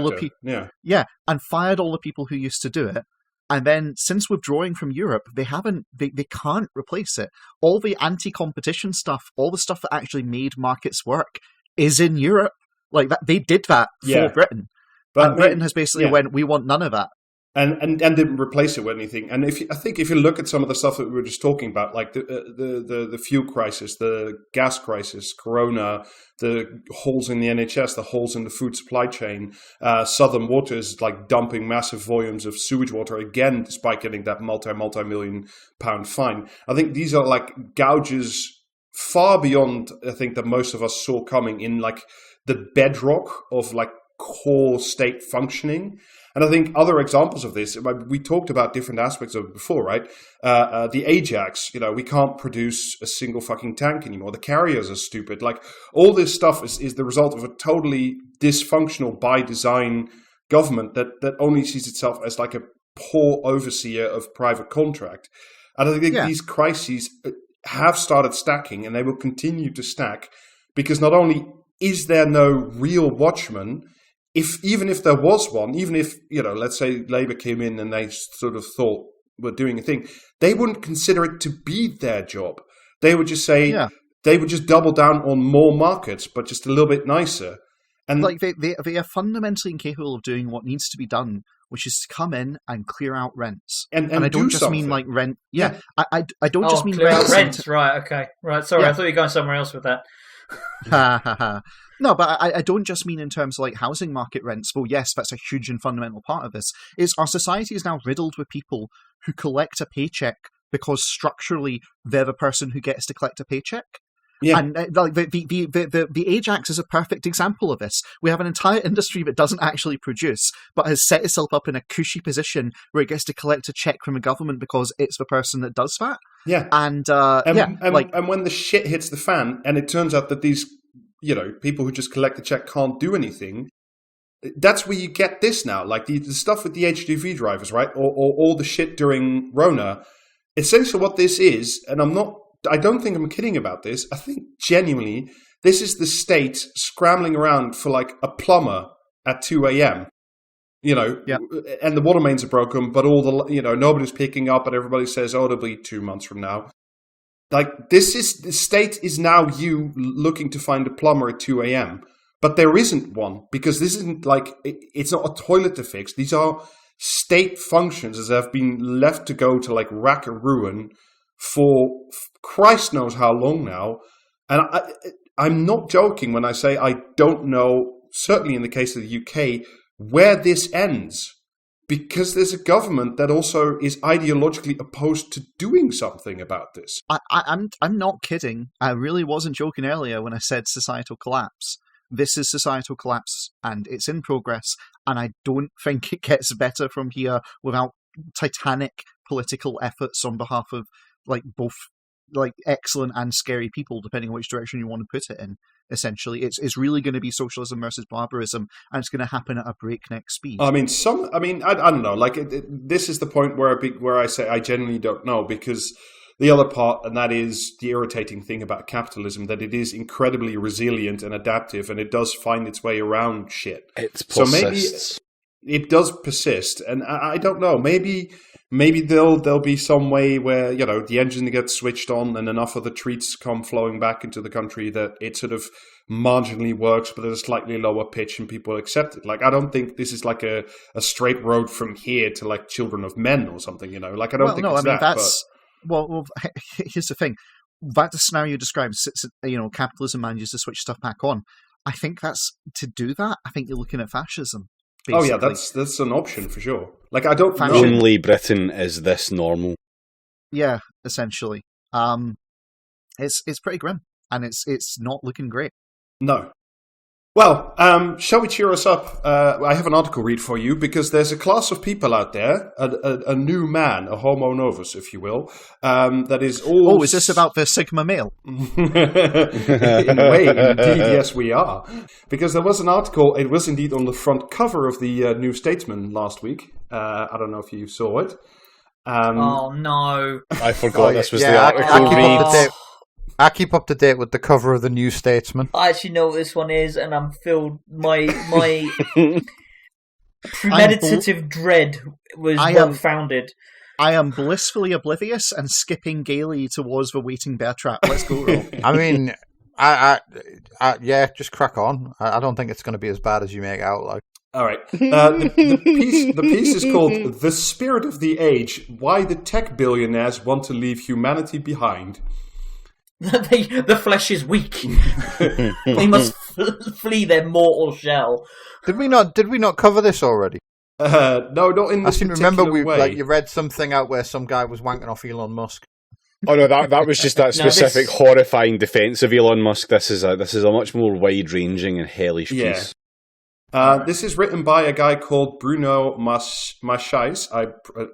And fired all the people who used to do it. And then, since withdrawing from Europe, they can't replace it. All the anti-competition stuff, all the stuff that actually made markets work, is in Europe. Like that, they did that for Britain. But Britain has basically went, we want none of that. and didn't replace it with anything. And I think if you look at some of the stuff that we were just talking about, like the fuel crisis, the gas crisis, Corona, the holes in the NHS, the holes in the food supply chain, Southern Waters like dumping massive volumes of sewage water again, despite getting that multi-million pound fine. I think these are like gouges far beyond, I think, that most of us saw coming in, like the bedrock of like core state functioning. And I think other examples of this, we talked about different aspects of it before, right? The Ajax, we can't produce a single fucking tank anymore. The carriers are stupid. Like, all this stuff is the result of a totally dysfunctional by design government that only sees itself as like a poor overseer of private contract. And I think these crises have started stacking, and they will continue to stack, because not only is there no real watchman, even if there was one, even if, let's say Labour came in and they sort of thought we're doing a thing, they wouldn't consider it to be their job. They would just say, they would just double down on more markets, but just a little bit nicer. And like they are fundamentally incapable of doing what needs to be done, which is to come in and clear out rents. And I don't just something. mean like rent. Yeah. I don't just mean clear out rents. rents. Right. Okay. Right. Sorry, I thought you were going somewhere else with that. Ha ha ha. No, but I don't just mean in terms of like housing market rents. Well, yes, that's a huge and fundamental part of this. Is our society is now riddled with people who collect a paycheck because structurally they're the person who gets to collect a paycheck. Yeah, and like the Ajax is a perfect example of this. We have an entire industry that doesn't actually produce, but has set itself up in a cushy position where it gets to collect a check from the government because it's the person that does that. Yeah, and when the shit hits the fan, and it turns out that these people who just collect the check can't do anything. That's where you get this now, like the stuff with the HGV drivers, right, or all the shit during Rona. Essentially, what this is, and I don't think I'm kidding about this. I think genuinely, this is the state scrambling around for like a plumber at 2 a.m. And the water mains are broken, but all the nobody's picking up, and everybody says, "Oh, it'll be 2 months from now." Like, the state is now you looking to find a plumber at 2 a.m. But there isn't one, because this isn't like, it's not a toilet to fix. These are state functions that have been left to go to like rack and ruin for Christ knows how long now. And I'm not joking when I say I don't know, certainly in the case of the UK, where this ends. Because there's a government that also is ideologically opposed to doing something about this. I'm not kidding. I really wasn't joking earlier when I said societal collapse. This is societal collapse, and it's in progress. And I don't think it gets better from here without titanic political efforts on behalf of like both like excellent and scary people, depending on which direction you want to put it in. Essentially, it's really going to be socialism versus barbarism, and it's going to happen at a breakneck speed. I don't know. Like, this is the point where I say I genuinely don't know, because the other part, and that is the irritating thing about capitalism, that it is incredibly resilient and adaptive, and it does find its way around shit. It persists. So maybe it does persist, and I don't know. Maybe there'll be some way where, the engine gets switched on and enough of the treats come flowing back into the country that it sort of marginally works, but at a slightly lower pitch, and people accept it. Like, I don't think this is like a straight road from here to like Children of Men or something, Like, I don't think it's that. That's... Well, here's the thing. That the scenario describes, capitalism manages to switch stuff back on. I think that's to do that. I think you're looking at fascism. Basically. Oh yeah, that's an option for sure. Like, I don't know. Only Britain is this normal. Yeah, essentially. It's pretty grim, and it's not looking great. No. Well, shall we cheer us up? I have an article read for you, because there's a class of people out there, a new man, a homo novus, if you will, that is all... Oh, is this about the Sigma male? In a way, indeed, yes, we are. Because there was an article, it was indeed on the front cover of the New Statesman last week. I don't know if you saw it. Oh, no. I forgot this was the article. I keep up to date with the cover of the New Statesman. I actually know what this one is, and I'm filled. My premeditative dread was well founded. I am blissfully oblivious and skipping gaily towards the waiting bear trap. Let's go, Roll. I mean, I yeah, just crack on. I don't think it's going to be as bad as you make out like. All right. The piece is called "The Spirit of the Age: Why the Tech Billionaires Want to Leave Humanity Behind." The flesh is weak. They must flee their mortal shell. Did we not cover this already? No, not in I this seem to remember way. you read something out where some guy was wanking off Elon Musk. Oh no, that was just that specific horrifying defense of Elon Musk. This is a much more wide-ranging and hellish piece. This is written by a guy called Bruno Maschais. I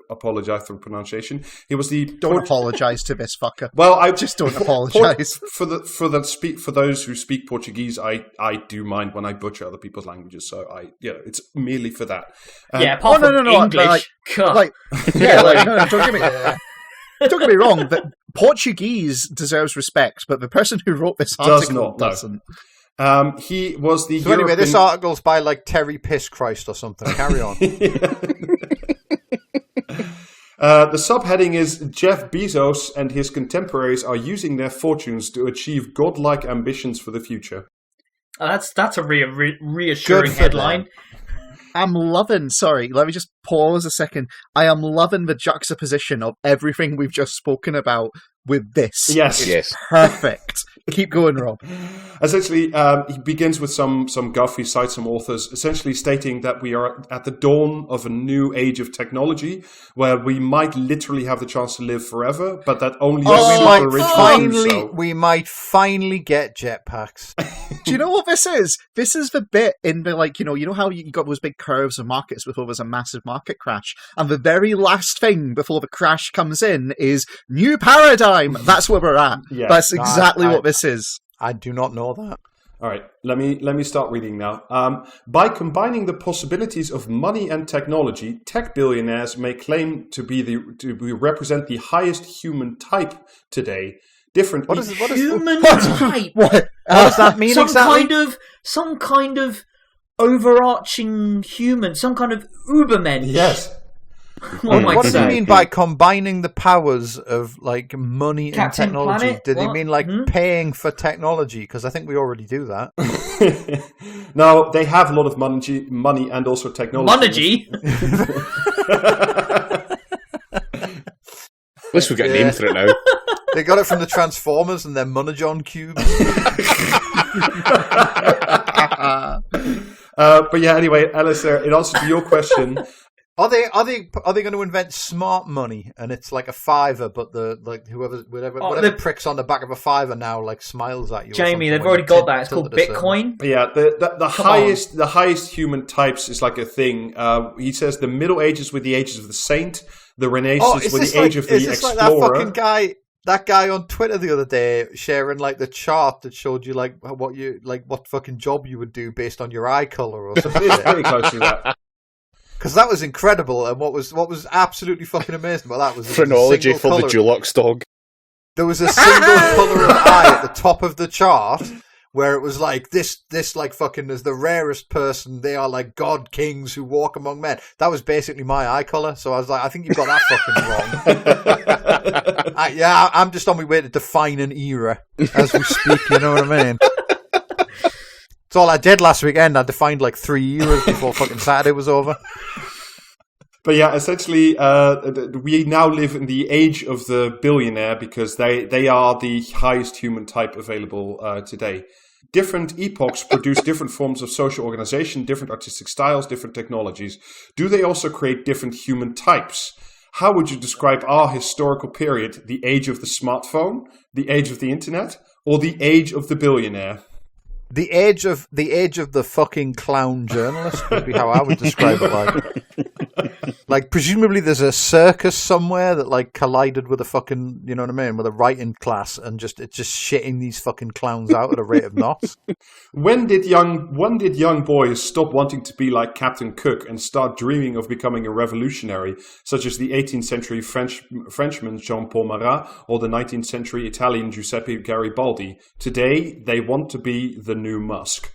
apologize for the pronunciation. He was the Don't apologise to this fucker. Well, I just don't apologise for those who speak Portuguese. I do mind when I butcher other people's languages, so it's merely for that. Apart from English, don't get me wrong. But Portuguese deserves respect, but the person who wrote this article doesn't. He was the. So anyway, this article's by like Terry Piss Christ or something. Carry on. The subheading is Jeff Bezos and his contemporaries are using their fortunes to achieve godlike ambitions for the future. That's a reassuring headline. I'm loving. Sorry, let me just pause a second. I am loving the juxtaposition of everything we've just spoken about with this. Yes. Perfect. Keep going, Rob. Essentially, he begins with some guff. He cites some authors, essentially stating that we are at the dawn of a new age of technology where we might literally have the chance to live forever, but that only we might finally get jetpacks. Do you know what this is? This is the bit in the, like, you know how you got those big curves of markets before there's a massive market crash, and the very last thing before the crash comes in is new paradigm. That's where we're at. Yeah. That's exactly what this is. I do not know that. All right, let me start reading now. By combining the possibilities of money and technology, tech billionaires may claim to represent the highest human type today. Human type? What does that mean exactly? Some kind of overarching human, some kind of Ubermensch. Yes. What do you mean by combining the powers of like money Captain and technology? Planet? Did they mean like paying for technology? Because I think we already do that. No, they have a lot of money and also technology. At least we got a name for it now. They got it from the Transformers and their Monojon cubes. But yeah, anyway, Alistair, in answer to your question. Are they going to invent smart money and it's like a $5, but whatever pricks on the back of a $5 now like smiles at you? Jamie, they've already got that. It's called Bitcoin. Yeah, the highest human types is like a thing. He says the Middle Ages were the ages of the saint, the Renaissance were the age of the explorer. Like that guy on Twitter the other day sharing like the chart that showed you like what fucking job you would do based on your eye color or something. It's pretty close to that. Because that was incredible, and what was absolutely fucking amazing about that was phrenology for the Dulux dog. There was a single colour of eye at the top of the chart where it was like this like fucking is the rarest person. They are like god kings who walk among men. That was basically my eye colour. So I was like, I think you've got that fucking wrong. I'm just on my way to define an era as we speak. You know what I mean? That's all I did last weekend. I defined like 3 eras before fucking Saturday was over. But yeah, essentially, we now live in the age of the billionaire because they are the highest human type available today. Different epochs produce different forms of social organization, different artistic styles, different technologies. Do they also create different human types? How would you describe our historical period? The age of the smartphone, the age of the internet, or the age of the billionaire? The age of the fucking clown journalist would be how I would describe it. Like presumably there's a circus somewhere that like collided with a fucking, you know what I mean, with a writing class and it's just shitting these fucking clowns out at a rate of knots. When did young boys stop wanting to be like Captain Cook and start dreaming of becoming a revolutionary, such as the 18th century Frenchman Jean-Paul Marat or the 19th century Italian Giuseppe Garibaldi? Today, they want to be the new Musk.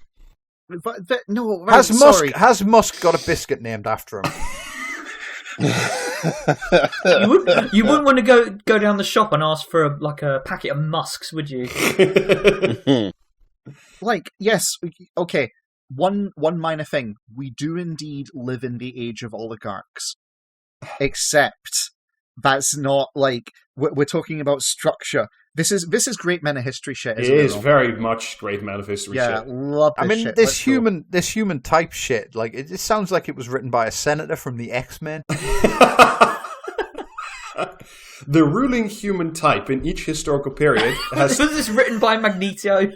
No, right, has Musk got a biscuit named after him? You wouldn't want to go down the shop and ask for a packet of musks, would you? Like, yes, okay. one minor thing. We do indeed live in the age of oligarchs. Except that's not like we're talking about structure. This is great men of history shit. It is very much great man of history shit. Yeah, love this I mean, shit. this human type shit. Like, it just sounds like it was written by a senator from the X-Men. The ruling human type in each historical period has... Was this written by Magneto?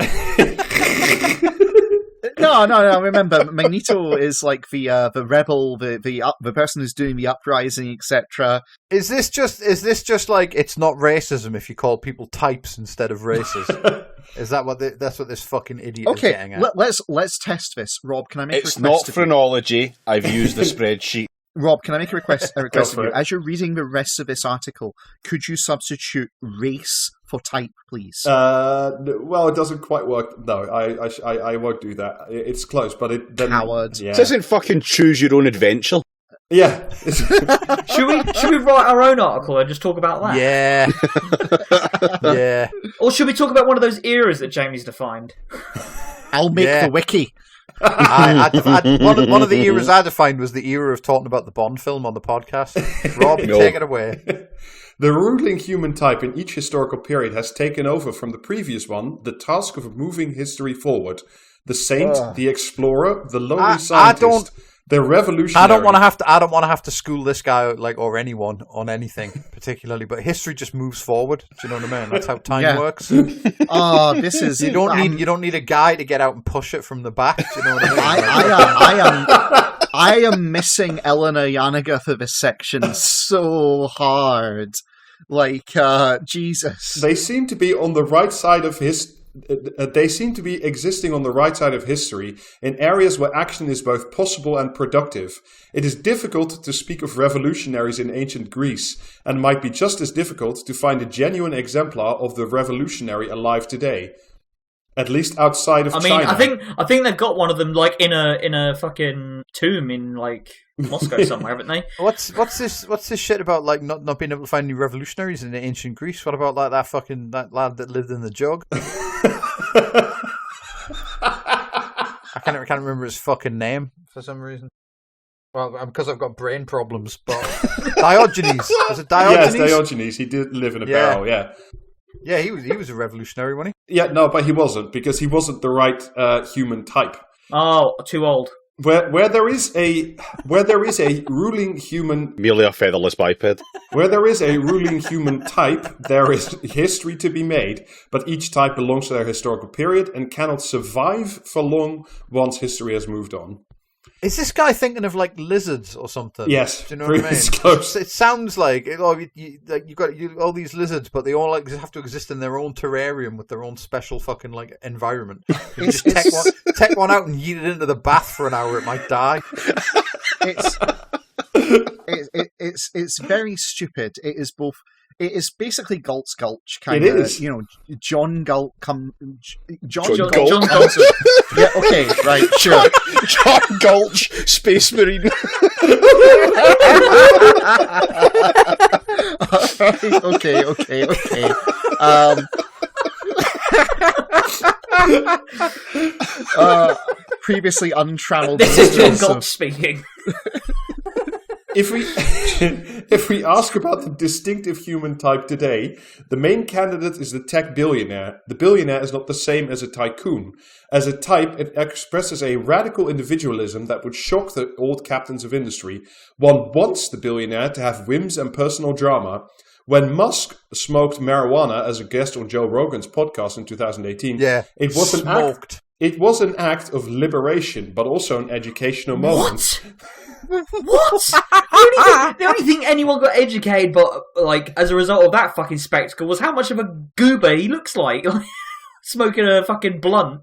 No. Remember, Magneto is like the rebel, the person who's doing the uprising, etc. Is this just like it's not racism if you call people types instead of races? Is that that's what this fucking idiot is getting at? Let's test this. Rob, can I make It's a request? not phrenology. I've used the spreadsheet. Rob, can I make a request of you? it. As you're reading the rest of this article, could you substitute race for type, please? Well, it doesn't quite work. No, I won't do that. It's close, but it... Then, Coward. Yeah. This isn't fucking choose your own adventure. Yeah. Should we write our own article and just talk about that? Yeah. Yeah. Or should we talk about one of those eras that Jamie's defined? I'll make the wiki. One of the eras I defined was the era of talking about the Bond film on the podcast. Rob, take it away. The ruling human type in each historical period has taken over from the previous one the task of moving history forward. The saint, the explorer, the lonely scientist, the revolutionary. I don't want to have to school this guy or anyone on anything particularly, but history just moves forward. Do you know what I mean? That's how time works. Oh, this is you don't need a guy to get out and push it from the back. Do you know what I mean? I am missing Eleanor Janiga for this section so hard. Jesus. They seem to be on the right side of They seem to be existing on the right side of history in areas where action is both possible and productive. It is difficult to speak of revolutionaries in ancient Greece, and might be just as difficult to find a genuine exemplar of the revolutionary alive today. At least outside of China. I think they've got one of them in a fucking tomb in Moscow somewhere, haven't they? What's this shit about not being able to find any revolutionaries in ancient Greece? What about that lad that lived in the jug? I can't remember his fucking name for some reason. Well, because I've got brain problems. But Diogenes, was it Diogenes? Yes, Diogenes. He did live in a barrel. Yeah. Yeah, he was a revolutionary, wasn't he? Yeah, no, but he wasn't, because he wasn't the right human type. Oh, too old. Where there is a ruling human, Merely a featherless biped. where there is a ruling human type, there is history to be made, but each type belongs to their historical period and cannot survive for long once history has moved on. Is this guy thinking of lizards or something? Yes, do you know what I mean? close. It sounds like you've got all these lizards, but they all have to exist in their own terrarium with their own special fucking environment. You just take one out and yeet it into the bath for an hour, it might die. It's very stupid. It is both. It is basically Galt's Gulch kind It of. is. John Galt come. John Galt. Galt. Yeah. Okay. Right. Sure. John Gulch, Space Marine. Okay. Previously untrammeled. This is John Galt speaking. If we ask about the distinctive human type today, the main candidate is the tech billionaire. The billionaire is not the same as a tycoon. As a type, it expresses a radical individualism that would shock the old captains of industry. One wants the billionaire to have whims and personal drama. When Musk smoked marijuana as a guest on Joe Rogan's podcast in 2018, it was an act of liberation, but also an educational moment. What? The only thing anyone got educated, but as a result of that fucking spectacle, was how much of a goober he looks like, smoking a fucking blunt.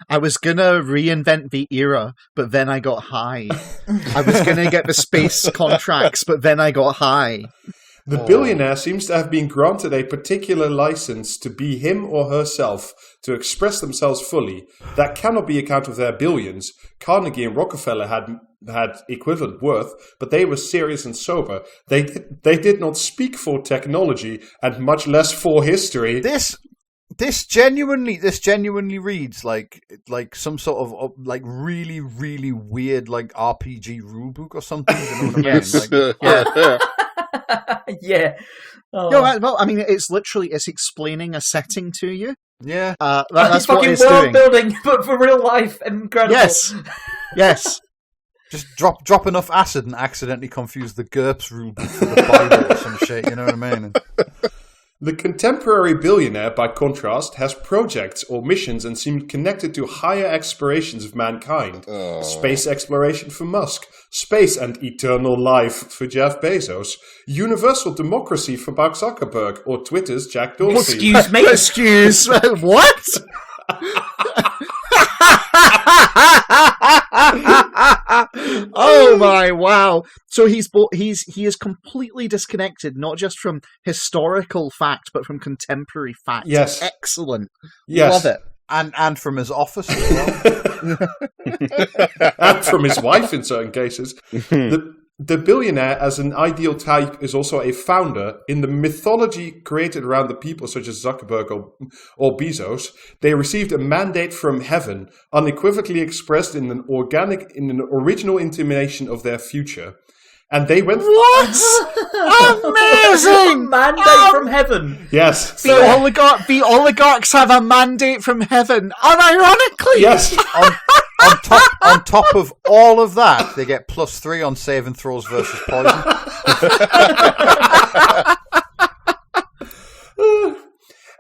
I was gonna reinvent the era, but then I got high. I was gonna get the space contracts, but then I got high. The billionaire seems to have been granted a particular license to be him or herself, to express themselves fully. That cannot be account of their billions. Carnegie and Rockefeller had equivalent worth, but they were serious and sober. They did not speak for technology, and much less for history. This This genuinely reads like some sort of like really really weird like RPG rulebook or something. You know what I mean? Yes. Like, Yeah. Oh. No, well, I mean, it's explaining a setting to you. yeah. That's what fucking it's world doing. building, but for real life. Incredible. Yes. Just drop enough acid and accidentally confuse the GURPS rulebook for the Bible or some shit. You know what I mean? The contemporary billionaire, by contrast, has projects or missions and seems connected to higher aspirations of mankind. Space exploration for Musk, space and eternal life for Jeff Bezos, universal democracy for Mark Zuckerberg, or Twitter's Jack Dorsey. Excuse me. Excuse what? Oh my wow! So he is completely disconnected, not just from historical fact, but from contemporary fact. Yes. Excellent. Yes. Love it. And from his office as well. And from his wife in certain cases. The billionaire as an ideal type is also a founder. In the mythology created around the people such as Zuckerberg or Bezos, they received a mandate from heaven, unequivocally expressed in an original intimation of their future. And they went... What? Amazing! Mandate from heaven. Yes. The oligarchs have a mandate from heaven. Unironically. Yes. On top of all of that, they get +3 on saving throws versus poison.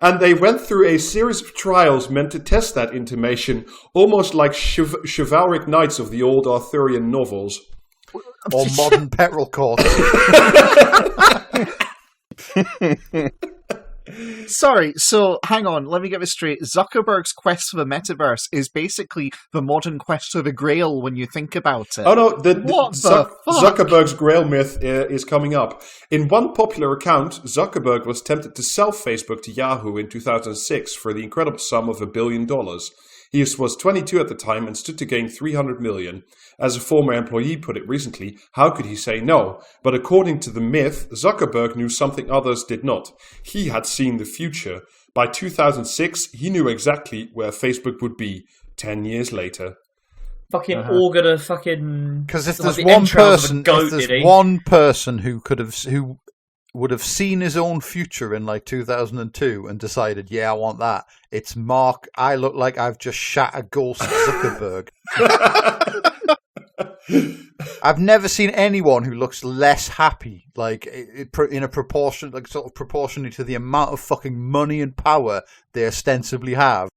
And they went through a series of trials meant to test that intimation, almost like chivalric knights of the old Arthurian novels. Or modern petrol courts. Sorry, so hang on, let me get this straight. Zuckerberg's quest for the metaverse is basically the modern quest for the Grail when you think about it. Oh no, What the fuck? Zuckerberg's Grail myth is coming up. In one popular account, Zuckerberg was tempted to sell Facebook to Yahoo in 2006 for the incredible sum of $1 billion. He was 22 at the time and stood to gain $300 million. As a former employee put it recently, how could he say no? But according to the myth, Zuckerberg knew something others did not. He had seen the future. By 2006, he knew exactly where Facebook would be 10 years later. Fucking augured a fucking... Because if like there's the one entrails of a person, goat, if did there's he? one person who would have seen his own future in like 2002 and decided, yeah, I want that. It's Mark. I look like I've just shot a ghost Zuckerberg. I've never seen anyone who looks less happy, like in a proportion, like sort of proportionally to the amount of fucking money and power they ostensibly have.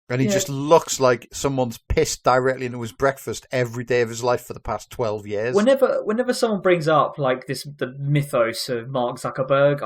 And he just looks like someone's pissed directly into his breakfast every day of his life for the past 12 years. Whenever someone brings up like the mythos of Mark Zuckerberg,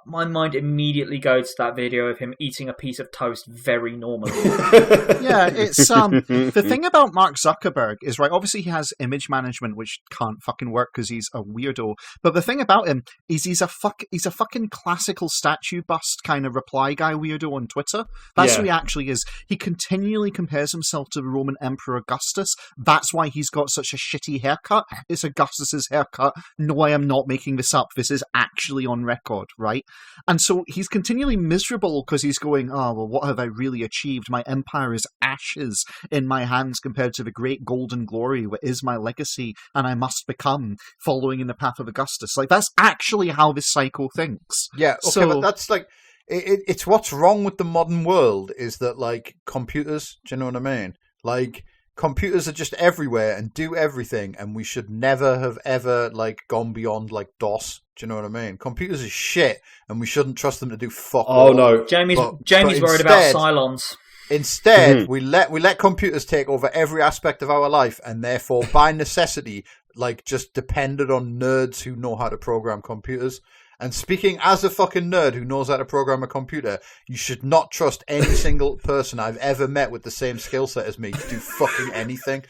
my mind immediately goes to that video of him eating a piece of toast very normally. Yeah, it's the thing about Mark Zuckerberg is, right, obviously he has image management which can't fucking work because he's a weirdo, but the thing about him is he's a fucking classical statue bust kind of reply guy weirdo on Twitter. That's who he actually is. He continually compares himself to the Roman Emperor Augustus. That's why he's got such a shitty haircut. It's Augustus's haircut. No, I am not making this up. This is actually on record, right? And so he's continually miserable because he's going, oh, well, what have I really achieved? My empire is ashes in my hands compared to the great golden glory, what is my legacy, and I must become, following in the path of Augustus. Like, that's actually how this psycho thinks. Yeah, okay, but that's like, it's what's wrong with the modern world is that, like, computers, do you know what I mean? Like, computers are just everywhere and do everything, and we should never have ever, like, gone beyond, like, DOS. Do you know what I mean? Computers are shit, and we shouldn't trust them to do fuck all. Oh no, Jamie's But worried about Cylons. Instead, we let computers take over every aspect of our life, and therefore, by necessity, like, just depended on nerds who know how to program computers. And speaking as a fucking nerd who knows how to program a computer, you should not trust any single person I've ever met with the same skill set as me to do fucking anything.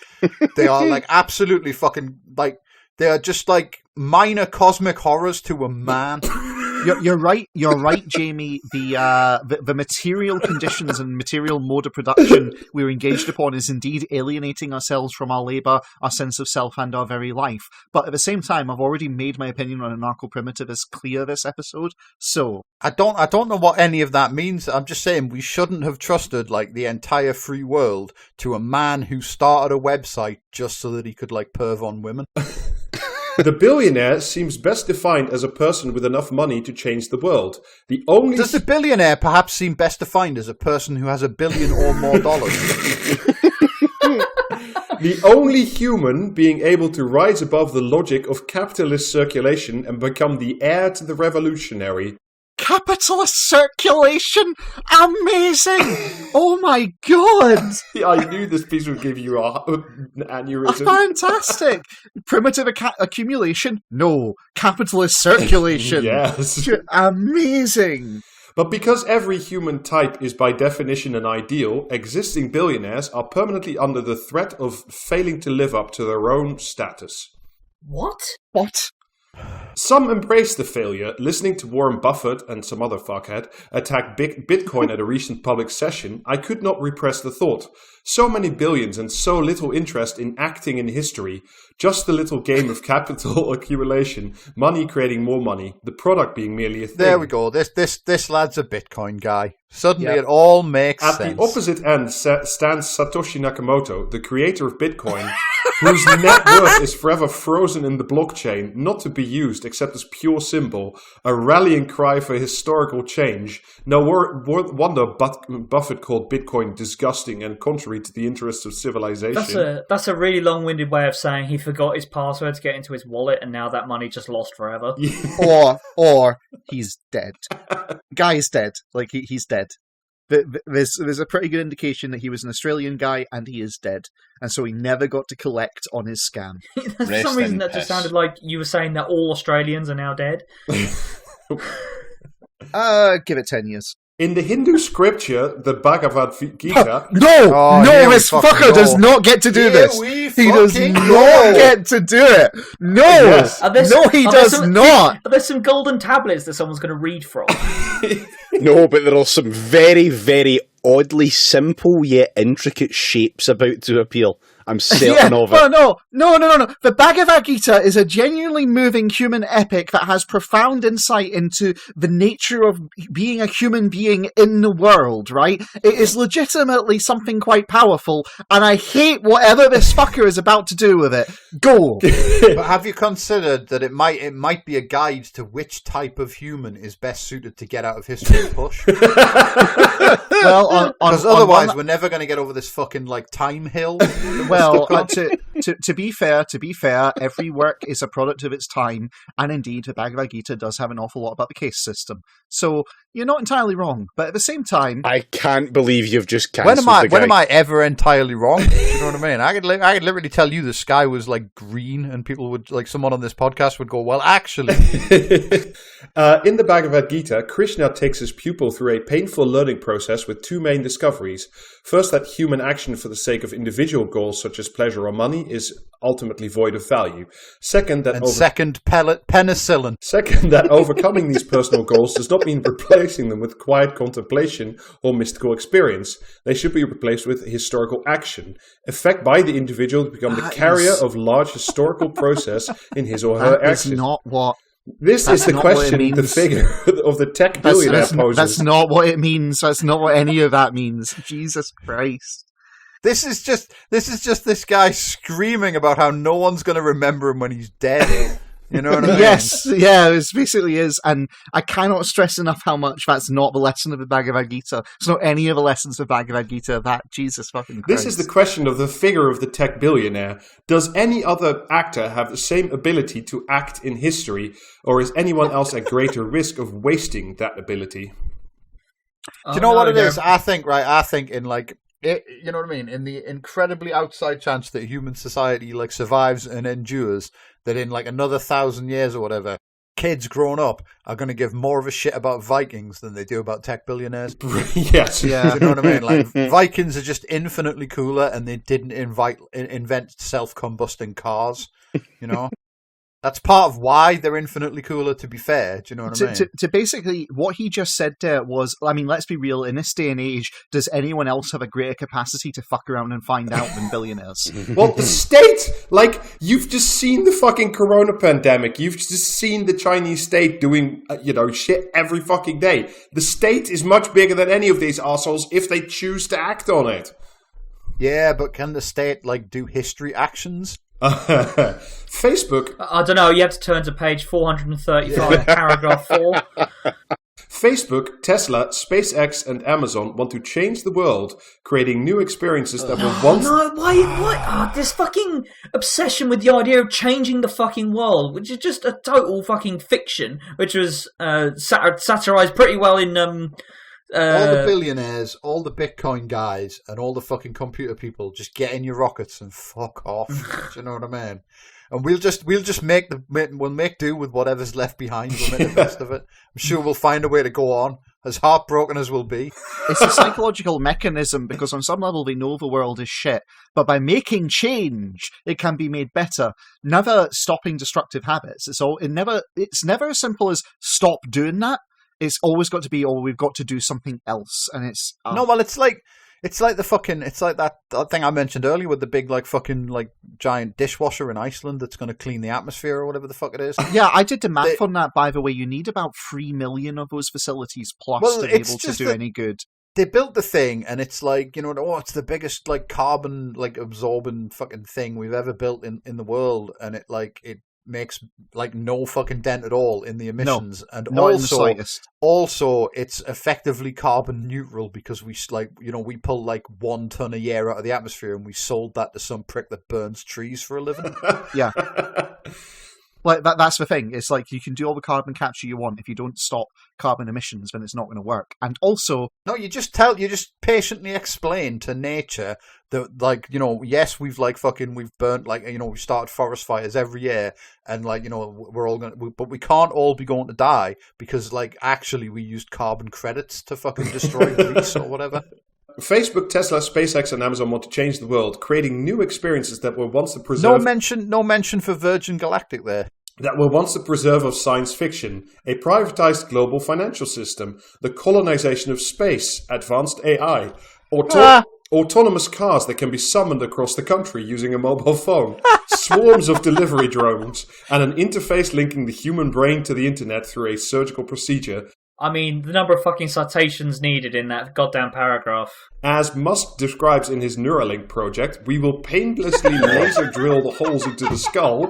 They are, like, absolutely fucking, like, they are just, like, minor cosmic horrors to a man. You're right. You're right, Jamie. The material conditions and material mode of production we're engaged upon is indeed alienating ourselves from our labour, our sense of self, and our very life. But at the same time, I've already made my opinion on anarcho-primitivists clear this episode. So I don't know what any of that means. I'm just saying we shouldn't have trusted like the entire free world to a man who started a website just so that he could like perv on women. The billionaire seems best defined as a person with enough money to change the world. Does the billionaire perhaps seem best defined as a person who has $1 billion or more dollars? The only human being able to rise above the logic of capitalist circulation and become the heir to the revolutionary. capitalist circulation, amazing! Oh my god! I knew this piece would give you an aneurysm. Fantastic! Primitive accumulation? No. Capitalist circulation? Yes. Amazing! But because every human type is by definition an ideal, existing billionaires are permanently under the threat of failing to live up to their own status. What? What? Some embrace the failure, listening to Warren Buffett and some other fuckhead attack Bitcoin at a recent public session. I could not repress the thought. So many billions and so little interest in acting in history. Just a little game of capital accumulation, money creating more money, the product being merely a thing. There we go. This lad's a Bitcoin guy. Suddenly it all makes sense. At the opposite end stands Satoshi Nakamoto, the creator of Bitcoin, whose net worth is forever frozen in the blockchain, not to be used except as pure symbol, a rallying cry for historical change. No wonder Buffett called Bitcoin disgusting and contrary to the interests of civilization. That's a really long-winded way of saying he forgot his password to get into his wallet and now that money just lost forever. Or he's dead. Guy's dead. Like, he's dead. There's a pretty good indication that he was an Australian guy and he is dead. And so he never got to collect on his scam. For some reason that just sounded like you were saying that all Australians are now dead. Give it 10 years. In the Hindu scripture, the Bhagavad Gita... This fucker does not get to do this. He does not get to do it. No, Yes. he does not. Are there some golden tablets that someone's going to read from? No, but there are some very, very oddly simple yet intricate shapes about to appear. I'm certain of it. No. The Bhagavad Gita is a genuinely moving human epic that has profound insight into the nature of being a human being in the world, right? It is legitimately something quite powerful, and I hate whatever this fucker is about to do with it. Go! But have you considered that it might be a guide to which type of human is best suited to get out of history and push? Well, because otherwise we're never going to get over this fucking like time hill. Well, to be fair, every work is a product of its time, and indeed, the Bhagavad Gita does have an awful lot about the caste system. So you're not entirely wrong, but at the same time, I can't believe you've just cancelled the guy. When am I ever entirely wrong? You know what I mean? I could literally tell you the sky was like green, and people would like someone on this podcast would go, "Well, actually." In the Bhagavad Gita, Krishna takes his pupil through a painful learning process with two main discoveries. First, that human action for the sake of individual goals such as pleasure or money is ultimately void of value. Second, that penicillin. Second, that overcoming these personal goals does not mean replacing them with quiet contemplation or mystical experience. They should be replaced with historical action. Effect by the individual to become the carrier of large historical process in his or her action. That's not what... This is the question the figure of the tech billionaire poses. That's not what it means. That's not what any of that means. Jesus Christ. This is just this guy screaming about how no one's going to remember him when he's dead. You know what I mean? Yes, yeah, it basically is. And I cannot stress enough how much that's not the lesson of the Bhagavad Gita. It's not any of the lessons of Bhagavad Gita. That, Jesus fucking Christ. This is the question of the figure of the tech billionaire. Does any other actor have the same ability to act in history, or is anyone else at greater risk of wasting that ability? Do you know what it is? I think in like... you know what I mean? In the incredibly outside chance that human society like survives and endures, that in like another 1,000 years or whatever, kids growing up are going to give more of a shit about Vikings than they do about tech billionaires. Yes. Yeah. You know what I mean? Like Vikings are just infinitely cooler, and they didn't invent self-combusting cars. You know. That's part of why they're infinitely cooler, to be fair. Do you know what I mean? To basically, what he just said there was, I mean, let's be real, in this day and age, does anyone else have a greater capacity to fuck around and find out than billionaires? Well, the state, like, you've just seen the fucking corona pandemic. You've just seen the Chinese state doing, shit every fucking day. The state is much bigger than any of these assholes if they choose to act on it. Yeah, but can the state, like, do history actions? Facebook. I don't know. You have to turn to page 435, paragraph 4. Facebook, Tesla, SpaceX, and Amazon want to change the world, creating new experiences that were once... No, why? Oh, this fucking obsession with the idea of changing the fucking world, which is just a total fucking fiction, which was satirized pretty well in... all the billionaires, all the Bitcoin guys, and all the fucking computer people just get in your rockets and fuck off. Do you know what I mean? And we'll just make do with whatever's left behind. We'll make the best of it. I'm sure we'll find a way to go on, as heartbroken as we'll be. It's a psychological mechanism because on some level they know the world is shit, but by making change, it can be made better. Never stopping destructive habits. It's never as simple as stop doing that. It's always got to be, we've got to do something else, and it's no. Well, it's like that thing I mentioned earlier with the big fucking giant dishwasher in Iceland that's going to clean the atmosphere or whatever the fuck it is. Yeah, I did the math on that. By the way, you need about 3 million of those facilities plus to be able to do any good. They built the thing, and it's it's the biggest carbon absorbing fucking thing we've ever built in the world, and it makes no fucking dent at all in the emissions, and also it's effectively carbon neutral because we we pull 1 ton a year out of the atmosphere and we sold that to some prick that burns trees for a living. Yeah. That's the thing. It's you can do all the carbon capture you want. If you don't stop carbon emissions, then it's not going to work. And also... No, you just patiently explain to nature that, yes, we've burnt, we start forest fires every year and we're all going to... But we can't all be going to die because, actually we used carbon credits to fucking destroy Greece or whatever. Facebook, Tesla, SpaceX, and Amazon want to change the world, creating new experiences that were once the preserve... No mention for Virgin Galactic there. That were once the preserve of science fiction, a privatized global financial system, the colonization of space, advanced AI, autonomous cars that can be summoned across the country using a mobile phone, swarms of delivery drones, and an interface linking the human brain to the internet through a surgical procedure. I mean, the number of fucking citations needed in that goddamn paragraph. As Musk describes in his Neuralink project, we will painlessly laser drill the holes into the skull,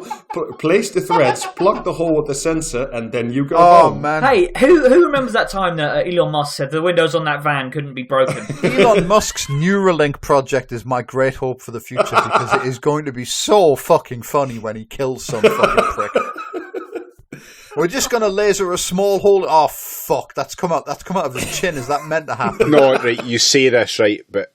place the threads, plug the hole with the sensor, and then you go home. Oh, man. Hey, who remembers that time that Elon Musk said the windows on that van couldn't be broken? Elon Musk's Neuralink project is my great hope for the future because it is going to be so fucking funny when he kills some fucking prick. We're just going to laser a small hole. Oh, fuck. That's come out of his chin. Is that meant to happen? No, right, you say this, right, but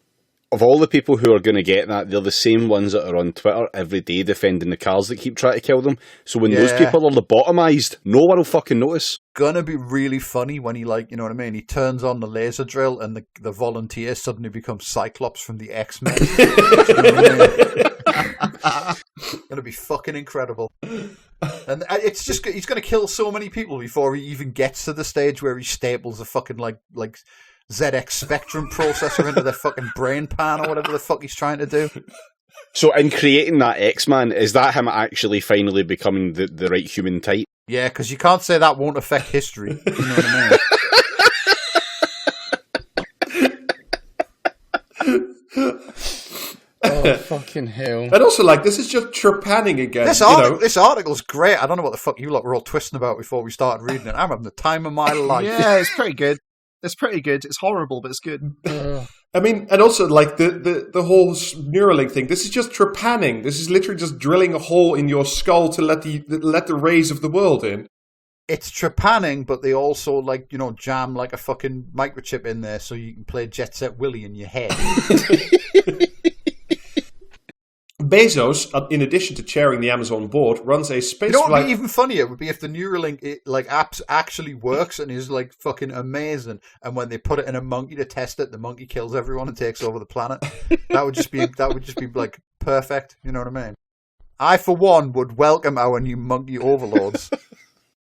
of all the people who are going to get that, they're the same ones that are on Twitter every day defending the cars that keep trying to kill them. So when those people are lobotomized, no one will fucking notice. Gonna be really funny when he, you know what I mean? He turns on the laser drill and the volunteer suddenly becomes Cyclops from the X-Men. You know what I mean? Gonna be fucking incredible. And it's just, he's gonna kill so many people before he even gets to the stage where he staples a fucking like ZX Spectrum processor into their fucking brain pan or whatever the fuck he's trying to do. So in creating that X-Man, is that him actually finally becoming the right human type? Yeah, because you can't say that won't affect history. You know what I mean? Oh, fucking hell. And also, this is just trepanning again. This article's great. I don't know what the fuck you lot were all twisting about before we started reading it. I'm having the time of my life. Yeah, it's pretty good. It's pretty good. It's horrible, but it's good. I mean, and also, the whole Neuralink thing, this is just trepanning. This is literally just drilling a hole in your skull to let the rays of the world in. It's trepanning, but they also, jam a fucking microchip in there so you can play Jet Set Willy in your head. Bezos, in addition to chairing the Amazon board, runs a space flight... You know what would be even funnier would be if the Neuralink apps actually works and is fucking amazing, and when they put it in a monkey to test it, the monkey kills everyone and takes over the planet. That would just be perfect. You know what I mean? I, for one, would welcome our new monkey overlords.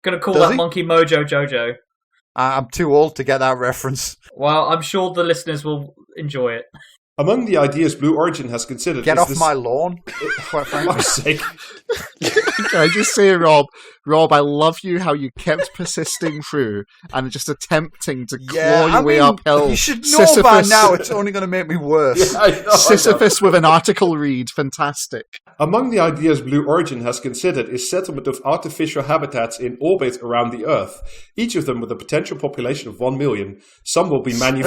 Gonna call that monkey Mojo Jojo. I'm too old to get that reference. Well, I'm sure the listeners will enjoy it. Among the ideas Blue Origin has considered... Get off my lawn. For fuck's sake. Can I just say, Rob, I love you how you kept persisting through and just attempting to claw your way uphill. You should know by now it's only going to make me worse. Yeah, I know. Sisyphus with an article read. Fantastic. Among the ideas Blue Origin has considered is settlement of artificial habitats in orbit around the Earth, each of them with a potential population of 1 million. Some will be Some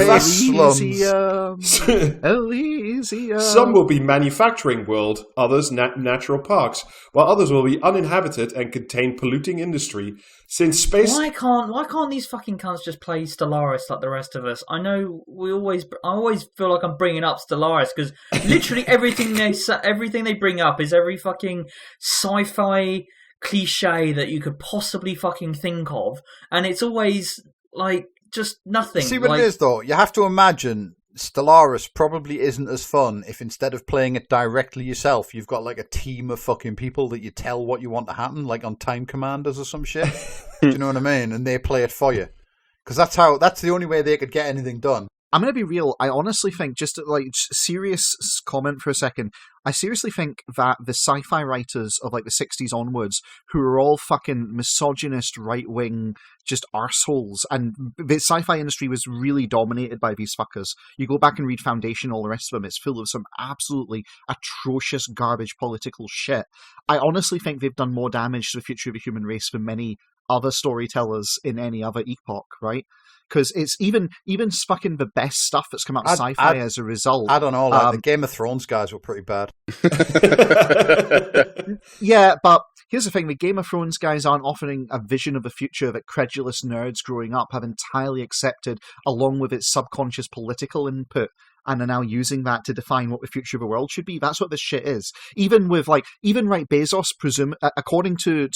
will be manufacturing world, others natural parks, while others will be uninhabited and contain polluting industry. Since space... Why can't these fucking cunts just play Stellaris like the rest of us? I know I always feel like I'm bringing up Stellaris because literally everything they bring up is every fucking sci-fi cliche that you could possibly fucking think of, and it's always like just nothing. See what it is though? You have to imagine Stellaris probably isn't as fun if instead of playing it directly yourself, you've got like a team of fucking people that you tell what you want to happen, like on Time Commanders or some shit. Do you know what I mean? And they play it for you. Because that's the only way they could get anything done. I'm going to be real. I honestly think, just like serious comment for a second, I seriously think that the sci-fi writers of like the 60s onwards, who are all fucking misogynist, right-wing, just arseholes, and the sci-fi industry was really dominated by these fuckers. You go back and read Foundation, all the rest of them, it's full of some absolutely atrocious garbage political shit. I honestly think they've done more damage to the future of the human race than many other storytellers in any other epoch, right? Because it's even fucking the best stuff that's come out of sci-fi as a result. I don't know, like the Game of Thrones guys were pretty bad. Yeah, but here's the thing, the Game of Thrones guys aren't offering a vision of a future that credulous nerds growing up have entirely accepted, along with its subconscious political input, and are now using that to define what the future of the world should be. That's what this shit is. Even Bezos, according to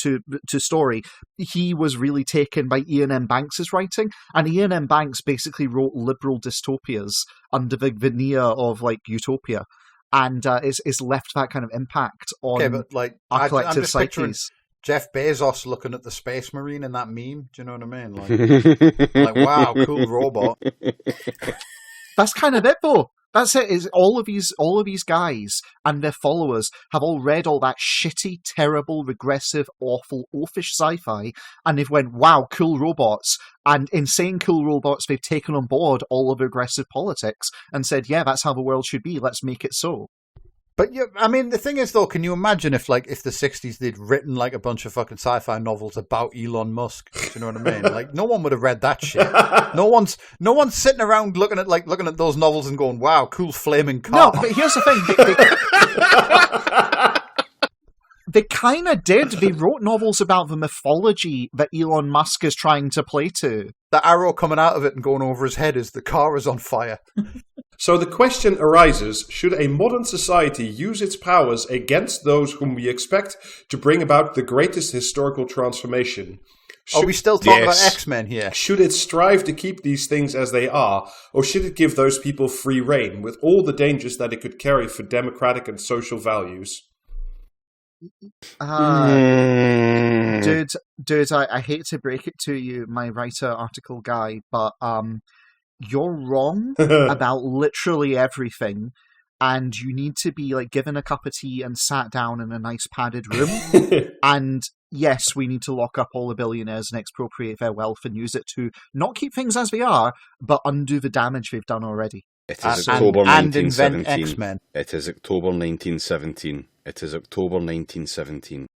story, he was really taken by Ian M. Banks' writing, and Ian M. Banks basically wrote liberal dystopias under the veneer of like utopia, and is left that kind of impact on our collective psyches. Jeff Bezos looking at the Space Marine in that meme. Do you know what I mean? Like wow, cool robot. That's kind of it, though. That's it. Is all of these guys and their followers have all read all that shitty, terrible, regressive, awful, oafish sci-fi, and they've went, "Wow, cool robots!" And in saying "cool robots," they've taken on board all of regressive politics and said, "Yeah, that's how the world should be. Let's make it so." But yeah, I mean, the thing is, though, can you imagine if the 60s they'd written like a bunch of fucking sci-fi novels about Elon Musk? Do you know what I mean? Like, no one would have read that shit. No one's sitting around looking at those novels and going, "Wow, cool flaming car." No, but here's the thing. They kind of did. They wrote novels about the mythology that Elon Musk is trying to play to. The arrow coming out of it and going over his head is the car is on fire. So the question arises, should a modern society use its powers against those whom we expect to bring about the greatest historical transformation? Are we still talking about X-Men here? Should it strive to keep these things as they are, or should it give those people free rein, with all the dangers that it could carry for democratic and social values? Dude, I hate to break it to you, my writer article guy, but you're wrong about literally everything, and you need to be like given a cup of tea and sat down in a nice padded room. And yes, we need to lock up all the billionaires and expropriate their wealth and use it to not keep things as they are, but undo the damage they've done already. It is October 1917. Invent X-Men. It is October 1917. It is October 1917.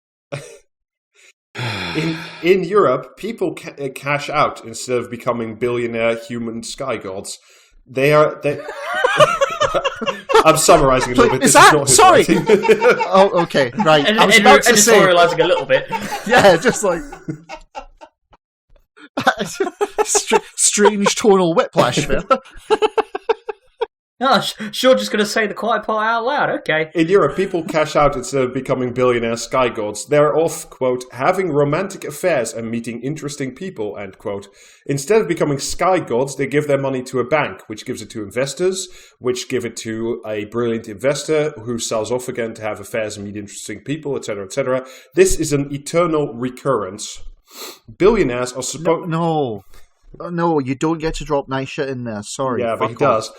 In Europe, people cash out instead of becoming billionaire human sky gods. I'm summarising a little bit. Sorry. Oh, okay, right. And I was about to say, editorialising a little bit. Yeah, just like strange tonal whiplash there. Oh, sure, just going to say the quiet part out loud. Okay. In Europe, people cash out instead of becoming billionaire sky gods. They're off, quote, having romantic affairs and meeting interesting people, end quote. Instead of becoming sky gods, they give their money to a bank, which gives it to investors, which give it to a brilliant investor who sells off again to have affairs and meet interesting people, etc., etc. This is an eternal recurrence. Billionaires are supposed... No, you don't get to drop nice shit in there. Sorry. Yeah, but he does.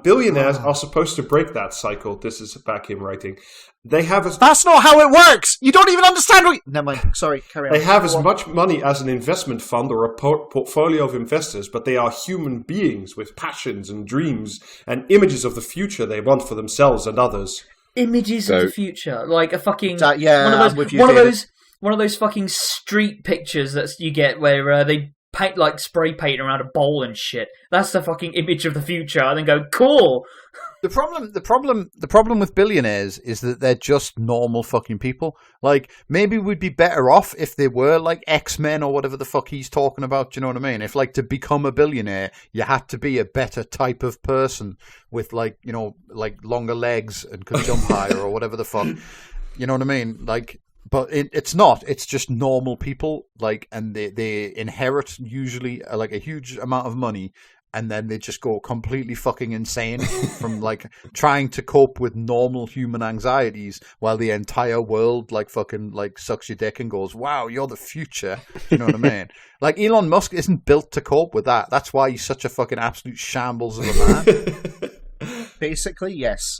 Billionaires are supposed to break that cycle. This is back him writing. They have That's not how it works! You don't even understand what... Never mind. Sorry, carry on. They have as much money as an investment fund or a portfolio of investors, but they are human beings with passions and dreams and images of the future they want for themselves and others. Images of the future, like a fucking one of those fucking street pictures that you get where they paint like spray paint around a bowl and shit. That's the fucking image of the future. And then go, cool. The problem with billionaires is that they're just normal fucking people. Like, maybe we'd be better off if they were like X-Men or whatever the fuck he's talking about. Do you know what I mean? If like to become a billionaire, you had to be a better type of person with like, you know, like longer legs and could jump higher or whatever the fuck. You know what I mean? Like, but it's not. It's just normal people, like, and they inherit usually like a huge amount of money, and then they just go completely fucking insane from like trying to cope with normal human anxieties, while the entire world like fucking like sucks your dick and goes, "Wow, you're the future." You know what I mean? Like Elon Musk isn't built to cope with that. That's why he's such a fucking absolute shambles of a man. Basically, yes.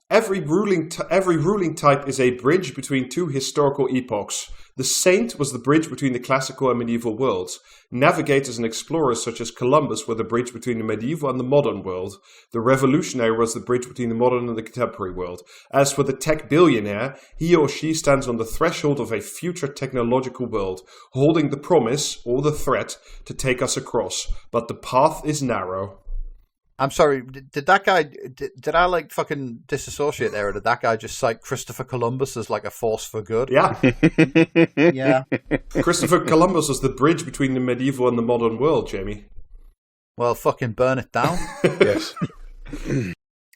Every ruling type is a bridge between two historical epochs. The saint was the bridge between the classical and medieval worlds. Navigators and explorers such as Columbus were the bridge between the medieval and the modern world. The revolutionary was the bridge between the modern and the contemporary world. As for the tech billionaire, he or she stands on the threshold of a future technological world, holding the promise or the threat to take us across. But the path is narrow. I'm sorry, did that guy, did I like fucking disassociate there, or did that guy just cite Christopher Columbus as like a force for good? Yeah. Yeah. Christopher Columbus was the bridge between the medieval and the modern world, Jamie. Well, fucking burn it down. Yes.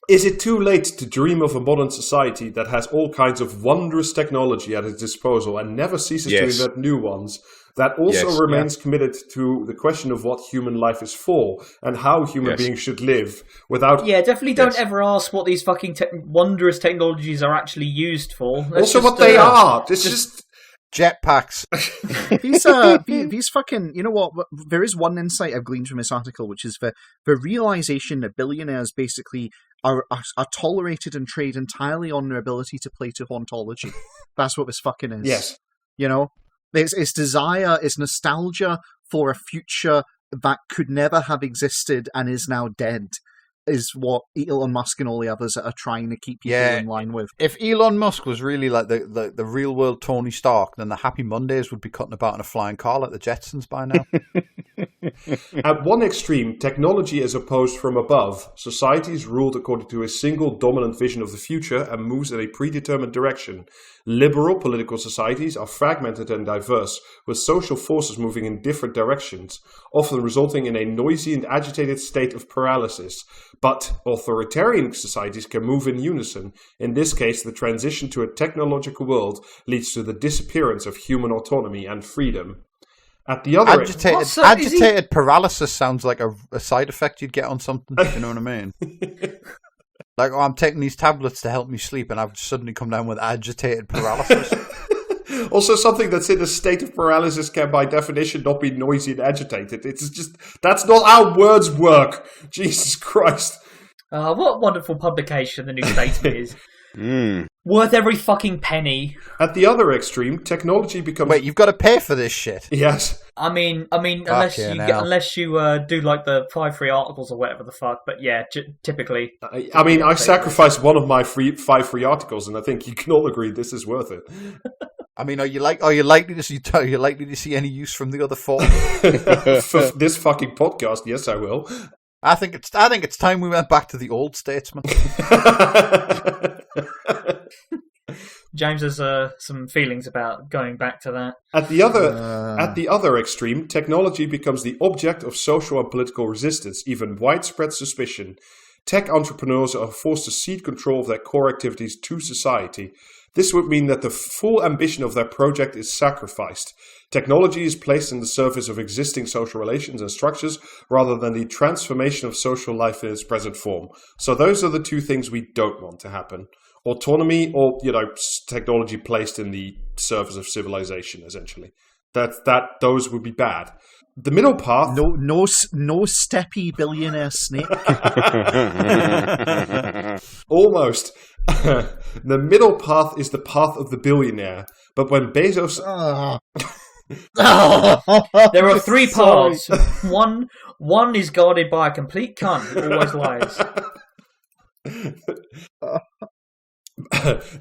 Is it too late to dream of a modern society that has all kinds of wondrous technology at its disposal and never ceases to invent new ones, that also remains committed to the question of what human life is for and how human beings should live without... Yeah, definitely don't ever ask what these fucking wondrous technologies are actually used for. Also what they are. It's just... Jetpacks. These fucking, you know what? There is one insight I've gleaned from this article, which is the realization that billionaires basically are tolerated and trade entirely on their ability to play to hauntology. That's what this fucking is. Yes. You know? It's desire, it's nostalgia for a future that could never have existed and is now dead, is what Elon Musk and all the others are trying to keep people in line with. If Elon Musk was really like the real world Tony Stark, then the Happy Mondays would be cutting about in a flying car like the Jetsons by now. At one extreme, technology is opposed from above. Society is ruled according to a single dominant vision of the future and moves in a predetermined direction. Liberal political societies are fragmented and diverse, with social forces moving in different directions, often resulting in a noisy and agitated state of paralysis. But authoritarian societies can move in unison. In this case, the transition to a technological world leads to the disappearance of human autonomy and freedom. At the other agitated paralysis sounds like a side effect you'd get on something. You know what I mean? Like, I'm taking these tablets to help me sleep, and I've suddenly come down with agitated paralysis. Also, something that's in a state of paralysis can, by definition, not be noisy and agitated. It's just, that's not how words work. Jesus Christ. What a wonderful publication the New Statesman is. Worth every fucking penny. At the other extreme, technology becomes... Wait, you've got to pay for this shit? Yes. I mean, unless you do like the 5 free articles or whatever the fuck. But yeah, typically. I mean, I sacrificed one of my 5 free articles, and I think you can all agree this is worth it. I mean, are you likely to see any use from the other 4? For this fucking podcast, yes, I will. I think it's time we went back to the old Statesman. James has some feelings about going back to that. At the other extreme, technology becomes the object of social and political resistance, even widespread suspicion. tech entrepreneurs are forced to cede control of their core activities to society. This would mean that the full ambition of their project is sacrificed. Technology is placed in the service of existing social relations and structures rather than the transformation of social life in its present form. So those are the two things we don't want to happen. Autonomy or, technology placed in the service of civilization, essentially. Those would be bad. The middle path... No steppy billionaire snake. Almost. The middle path is the path of the billionaire. But when Bezos... There are three paths. One is guarded by a complete cunt who always lies.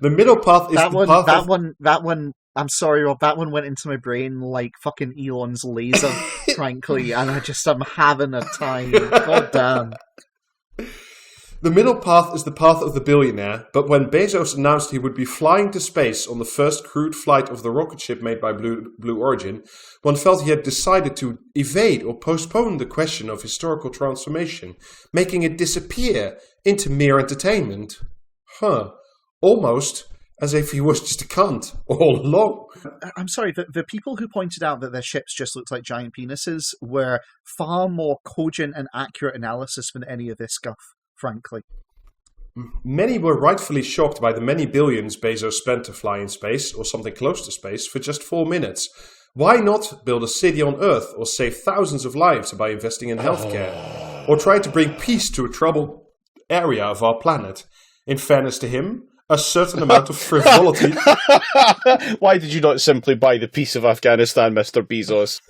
The middle path is that one. I'm sorry, Rob. That one went into my brain like fucking Elon's laser, frankly, and I'm having a time. God damn. The middle path is the path of the billionaire, but when Bezos announced he would be flying to space on the first crewed flight of the rocket ship made by Blue Origin, one felt he had decided to evade or postpone the question of historical transformation, making it disappear into mere entertainment. Almost as if he was just a cunt all along. I'm sorry, the people who pointed out that their ships just looked like giant penises were far more cogent and accurate analysis than any of this guff, frankly. Many were rightfully shocked by the many billions Bezos spent to fly in space, or something close to space, for just 4 minutes. Why not build a city on Earth, or save thousands of lives by investing in healthcare, or try to bring peace to a troubled area of our planet? In fairness to him, a certain amount of frivolity... Why did you not simply buy the peace of Afghanistan, Mr. Bezos?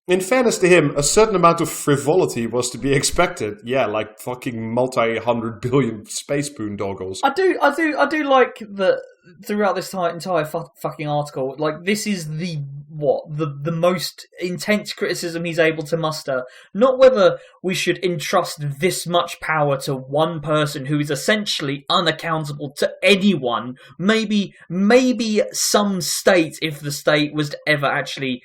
In fairness to him, a certain amount of frivolity was to be expected. Yeah, like fucking multi-100 billion space boondoggles. I do like that throughout this entire fucking article. Like, this is the most intense criticism he's able to muster. Not whether we should entrust this much power to one person who is essentially unaccountable to anyone. Maybe some state, if the state was to ever actually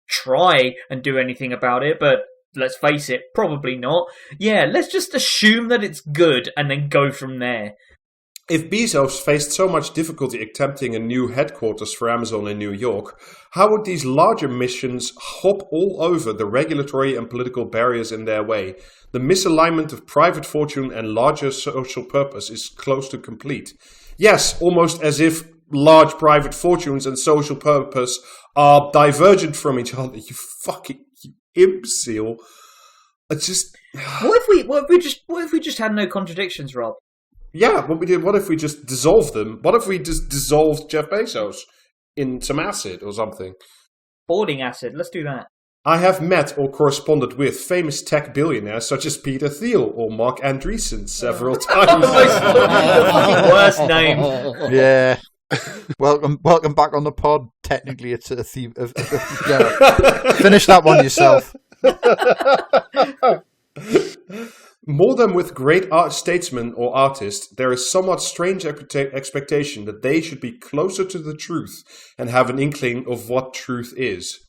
try and do anything about it, but let's face it, probably not. Yeah, let's just assume that it's good and then go from there. If Bezos faced so much difficulty attempting a new headquarters for Amazon in New York, how would these larger missions hop all over the regulatory and political barriers in their way? The misalignment of private fortune and larger social purpose is close to complete. Yes, almost as if large private fortunes and social purpose are divergent from each other. You fucking imbecile. It's just... What if we just had no contradictions, Rob? Yeah, what if we just dissolved them? What if we just dissolved Jeff Bezos in some acid or something? Boarding acid, let's do that. I have met or corresponded with famous tech billionaires such as Peter Thiel or Mark Andreessen several times. The worst name. Yeah. Welcome back on the pod. Technically, it's a theme. Yeah. Finish that one yourself. More than with great statesmen or artists, there is somewhat strange expectation that they should be closer to the truth and have an inkling of what truth is.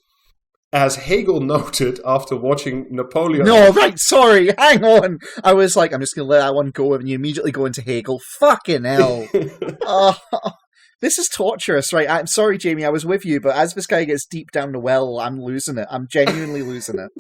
As Hegel noted after watching Napoleon... No, right, sorry, hang on. I was like, I'm just going to let that one go, and you immediately go into Hegel. Fucking hell. This is torturous, right? I'm sorry, Jamie, I was with you, but as this guy gets deep down the well, I'm losing it. I'm genuinely losing it.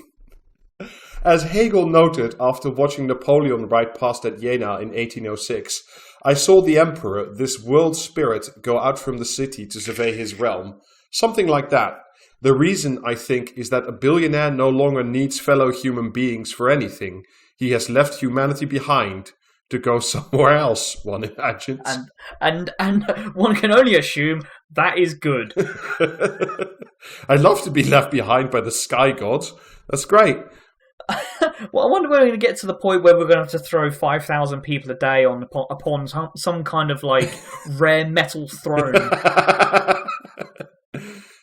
As Hegel noted after watching Napoleon ride past at Jena in 1806, I saw the emperor, this world spirit, go out from the city to survey his realm. Something like that. The reason, I think, is that a billionaire no longer needs fellow human beings for anything. He has left humanity behind to go somewhere else, one imagines. And one can only assume that is good. I'd love to be left behind by the sky gods. That's great. Well, I wonder when we're going to get to the point where we're going to have to throw 5,000 people a day upon some kind of like rare metal throne.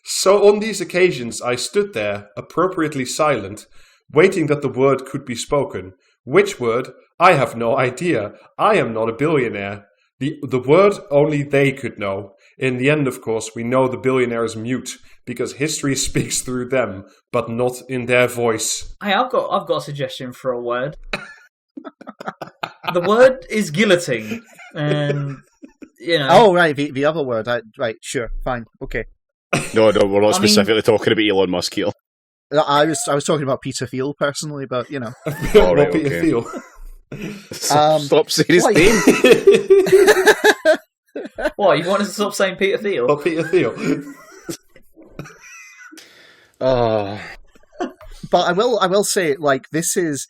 So on these occasions, I stood there, appropriately silent, waiting that the word could be spoken. Which word? I have no idea. I am not a billionaire. The word only they could know. In the end, of course, we know the billionaire is mute. because history speaks through them, but not in their voice. Hey, I've got a suggestion for a word. The word is guillotine, and Oh, right, the other word. Right, sure, fine, okay. No, we're not specifically talking about Elon Musk here. I was talking about Peter Thiel personally, but All right, Peter okay. Thiel. Stop saying his like- name. What, you wanted to stop saying Peter Thiel? Oh, Peter Thiel. Oh, But I will say, like, this is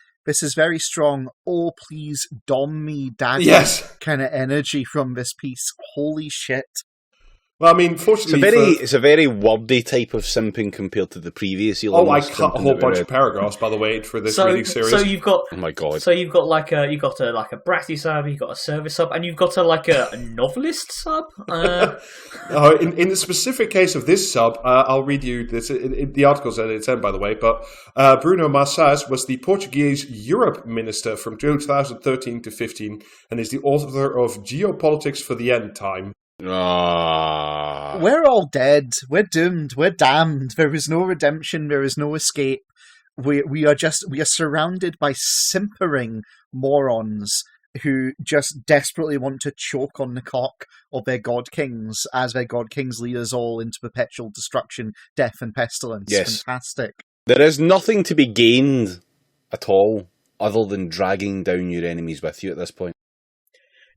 very strong. Oh, please, dom me, daddy. Yes. Kind of energy from this piece. Holy shit! Well, I mean, fortunately, it's a very wordy type of simping compared to the previous Elon I Musk cut a simping whole that we bunch read. of paragraphs, by the way, for this So reading series. you've got Oh my god! So you've got a Bratty sub, you've got a service sub, and you've got a novelist sub. In the specific case of this sub, I'll read you this. The article's at its end, by the way. But Bruno Massas was the Portuguese Europe minister from 2013 to 15, and is the author of Geopolitics for the End Time. We're all dead. We're doomed. We're damned. There is no redemption. There is no escape. We are surrounded by simpering morons who just desperately want to choke on the cock of their god kings as their god kings lead us all into perpetual destruction, death, and pestilence. Yes. Fantastic. There is nothing to be gained at all other than dragging down your enemies with you at this point.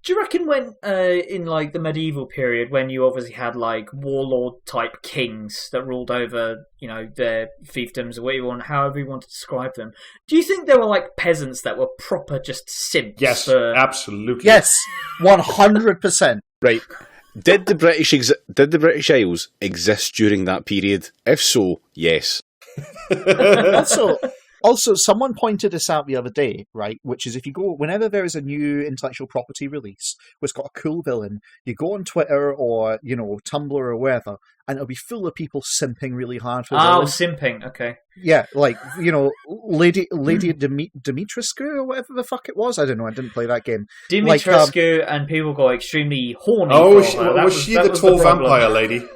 Do you reckon when in like the medieval period, when you obviously had like warlord type kings that ruled over, their fiefdoms or however you want to describe them, do you think there were like peasants that were proper just simps? Yes, absolutely. Yes, 100%. Right. Did the British Isles exist during that period? If so, yes. Also, someone pointed this out the other day, right? Which is if you go, whenever there is a new intellectual property release which got a cool villain, you go on Twitter or, Tumblr or wherever, and it'll be full of people simping really hard for the villain. Simping, okay. Yeah, like, Lady Dimitrescu or whatever the fuck it was. I don't know, I didn't play that game. Dimitrescu, and people got extremely horny. Oh, was she the tall vampire lady?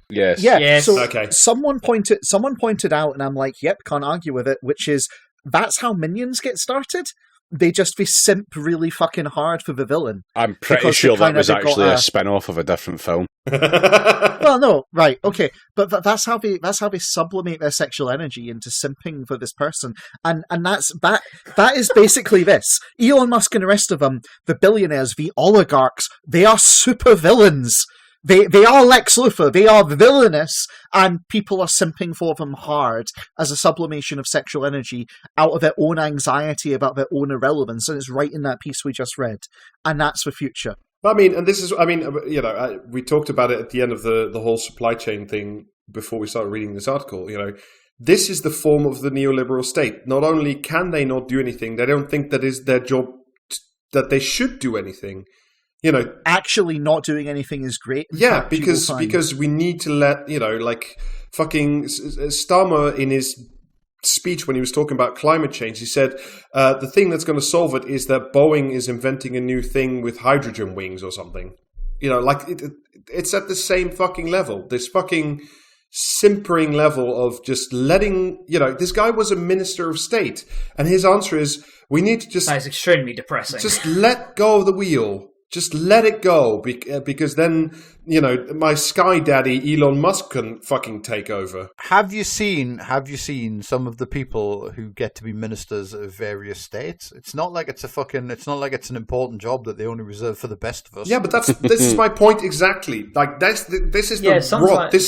Yes. Yeah, Yes. so Okay. someone pointed out, and I'm like, yep, can't argue with it, which is, that's how minions get started. They just be simp really fucking hard for the villain. I'm pretty Because sure that was they've got actually a spin-off of a different film. Well, no, right, okay, but that's how they sublimate their sexual energy into simping for this person, and that is basically this. Elon Musk and the rest of them, the billionaires, the oligarchs, they are super villains. They are Lex Luthor, they are villainous, and people are simping for them hard as a sublimation of sexual energy out of their own anxiety about their own irrelevance, and it's right in that piece we just read. And that's the future. We talked about it at the end of the whole supply chain thing before we started reading this article. This is the form of the neoliberal state. Not only can they not do anything, they don't think that is their job, that they should do anything. Actually not doing anything is great. Yeah, because we need to let, fucking Starmer in his speech when he was talking about climate change, he said the thing that's going to solve it is that Boeing is inventing a new thing with hydrogen wings or something. It's at the same fucking level. This fucking simpering level of just letting, this guy was a minister of state, and his answer is, we need to just... That is extremely depressing. Just let go of the wheel. Just let it go, because then, my sky daddy Elon Musk can fucking take over. Have you seen some of the people who get to be ministers of various states? It's not like it's an important job that they only reserve for the best of us. Yeah, but this is my point exactly. Like this is sometimes, the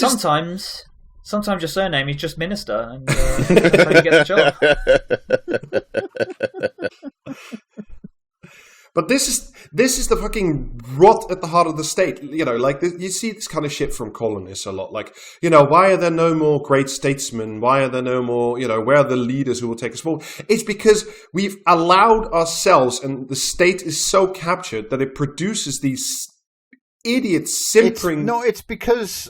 sometimes your surname is just minister, and that's how you get the job. But this is the fucking rot at the heart of the state. You see this kind of shit from colonists a lot. Why are there no more great statesmen? Why are there no more, where are the leaders who will take us forward? It's because we've allowed ourselves, and the state is so captured that it produces these idiots simpering. It's because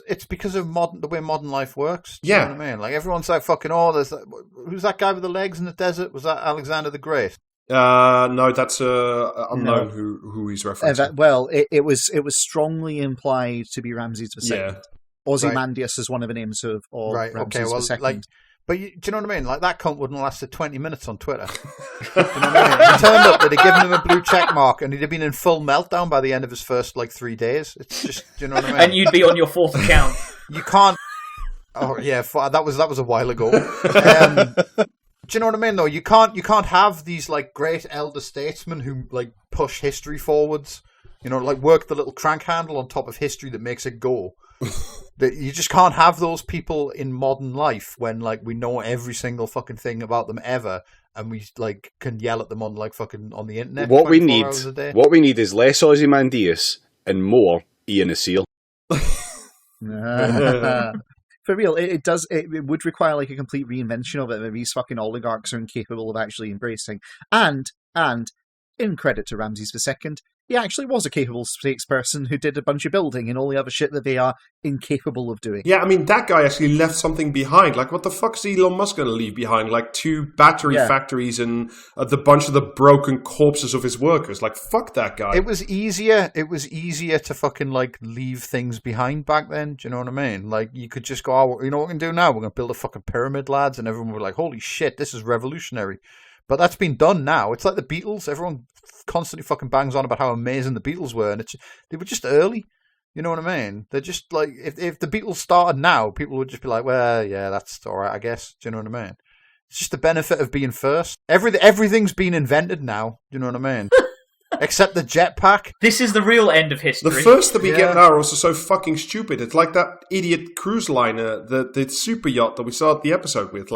of the way modern life works. Do Yeah. you know what I mean? Like, everyone's like, fucking, who's that guy with the legs in the desert? Was that Alexander the Great? No, that's unknown who he's referencing. It was strongly implied to be Ramses II. Yeah. Ozymandias is one of the names of right. Okay, Ramses well, II. like, but do you know what I mean? Like that cunt wouldn't have lasted 20 minutes on Twitter. You know what I mean? He turned up, they'd have given him a blue check mark, and he'd have been in full meltdown by the end of his first 3 days. It's just, do you know what I mean? And you'd be on your fourth account. You can't. Oh yeah, that was a while ago. Do you know what I mean? Though you can't have these great elder statesmen who push history forwards. You know, work the little crank handle on top of history that makes it go. You just can't have those people in modern life when we know every single fucking thing about them ever, and we can yell at them on fucking on the internet. What we need is less Ozymandias and more Ian Aseel. For real, it would require a complete reinvention of it that these fucking oligarchs are incapable of actually embracing. And in credit to Ramses II, he actually was a capable statesperson who did a bunch of building and all the other shit that they are incapable of doing. Yeah, I mean, that guy actually left something behind. What the fuck is Elon Musk going to leave behind? 2 battery factories and the bunch of the broken corpses of his workers. Fuck that guy. It was easier to fucking leave things behind back then. Do you know what I mean? You could just go, oh, you know what we can do now? We're going to build a fucking pyramid, lads. And everyone would be like, holy shit, this is revolutionary. But that's been done now. It's like the Beatles. Everyone constantly fucking bangs on about how amazing the Beatles were, and they were just early. You know what I mean? They're just if the Beatles started now, people would just be like, well, yeah, that's all right, I guess. Do you know what I mean? It's just the benefit of being first. Everything's been invented now. Do you know what I mean? Except the jetpack. This is the real end of history. The first that we get now are also so fucking stupid. It's like that idiot cruise liner, the super yacht that we started the episode with.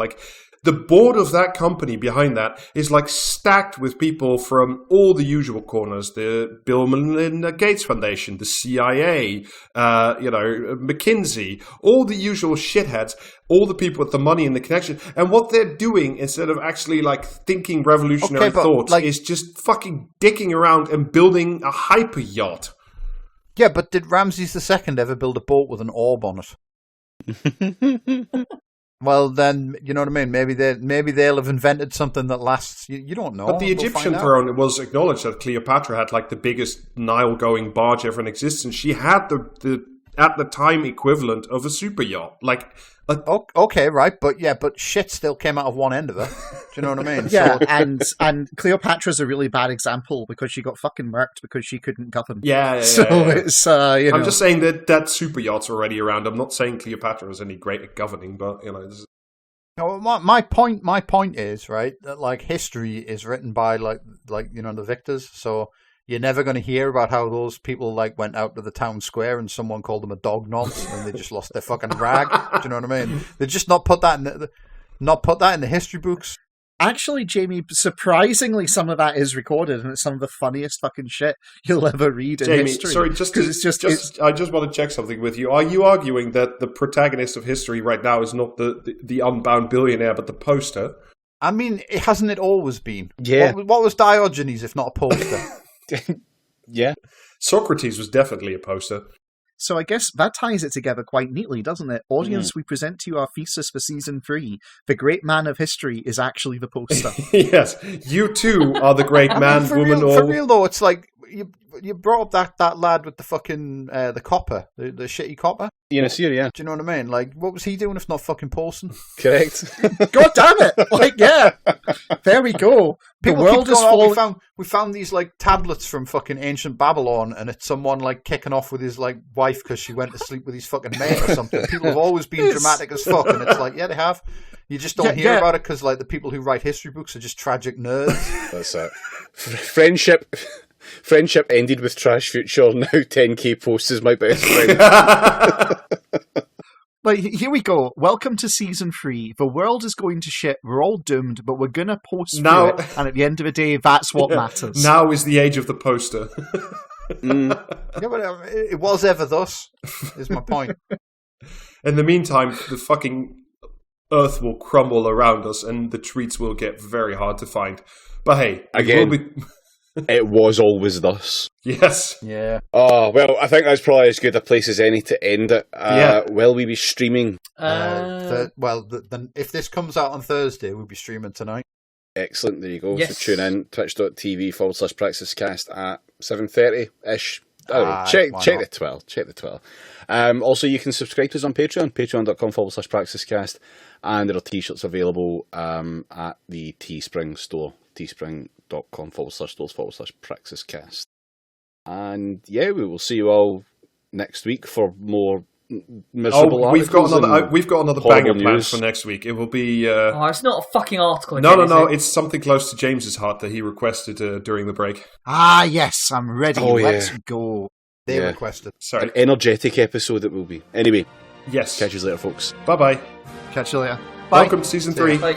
The board of that company behind that is stacked with people from all the usual corners: the Bill and Melinda Gates Foundation, the CIA, McKinsey, all the usual shitheads, all the people with the money and the connection. And what they're doing, instead of actually thinking revolutionary thoughts, is just fucking dicking around and building a hyper yacht. Yeah, but did Ramses II ever build a boat with an orb on it? Well, then, you know what I mean? Maybe they'll have invented something that lasts. You don't know. But the Egyptian throne, it was acknowledged that Cleopatra had the biggest Nile-going barge ever in existence. She had the at the time equivalent of a super yacht. Okay, right, but shit still came out of one end of it. Do you know what I mean? Yeah, and Cleopatra's a really bad example because she got fucking murked because she couldn't govern. Yeah. It's I'm just saying that super yacht's already around. I'm not saying Cleopatra was any great at governing, but No, my point is, right, that history is written by the victors, so you're never going to hear about how those people went out to the town square and someone called them a dog nonce and they just lost their fucking rag. Do you know what I mean? They just not put that in the history books. Actually, Jamie, surprisingly, some of that is recorded, and it's some of the funniest fucking shit you'll ever read in history. Sorry, I just want to check something with you. Are you arguing that the protagonist of history right now is not the unbound billionaire, but the poster? I mean, hasn't it always been? Yeah. What was Diogenes if not a poster? Yeah. Socrates was definitely a poster. So I guess that ties it together quite neatly, doesn't it? Audience, we present to you our thesis for Season 3. The great man of history is actually the poster. Yes. You too are the great man, woman, for real though, it's you brought up that lad with the fucking the copper, the shitty copper. Ian Aseel, yeah. Do you know what I mean? What was he doing if not fucking posting? Correct. God damn it! Yeah. There we go. People the world is falling. We found these tablets from fucking ancient Babylon, and it's someone kicking off with his wife because she went to sleep with his fucking mate or something. People have always been dramatic as fuck, and it's yeah, they have. You just don't hear about it because the people who write history books are just tragic nerds. That's it. Friendship ended with Trash Future. Now 10k posts is my best friend. Here we go. Welcome to Season 3. The world is going to shit. We're all doomed, but we're going to post now, through it. And at the end of the day, that's what matters. Now is the age of the poster. Yeah, but it was ever thus, is my point. In the meantime, the fucking earth will crumble around us and the treats will get very hard to find. But hey, again, it was always thus. Yes. Yeah. Oh, well, I think that's probably as good a place as any to end it. Will we be streaming? If this comes out on Thursday, we'll be streaming tonight. Excellent, there you go. Yes. So tune in, twitch.tv/praxiscast at 7:30-ish check the Twitter. Check the Twitter. Also, you can subscribe to us on Patreon, patreon.com/praxiscast, and there are t-shirts available at the Teespring store, teespring.com/stores/praxiscast. And yeah, we will see you all next week for more miserable articles. We've got another banger planned for next week. It will be. It's not a fucking article. No. It's something close to James's heart that he requested during the break. Ah, yes, I'm ready. Let's go. They requested. Sorry. An energetic episode it will be. Anyway. Yes. Catch you later, folks. Bye-bye. Catch you later. Bye. Welcome to season 3. Bye.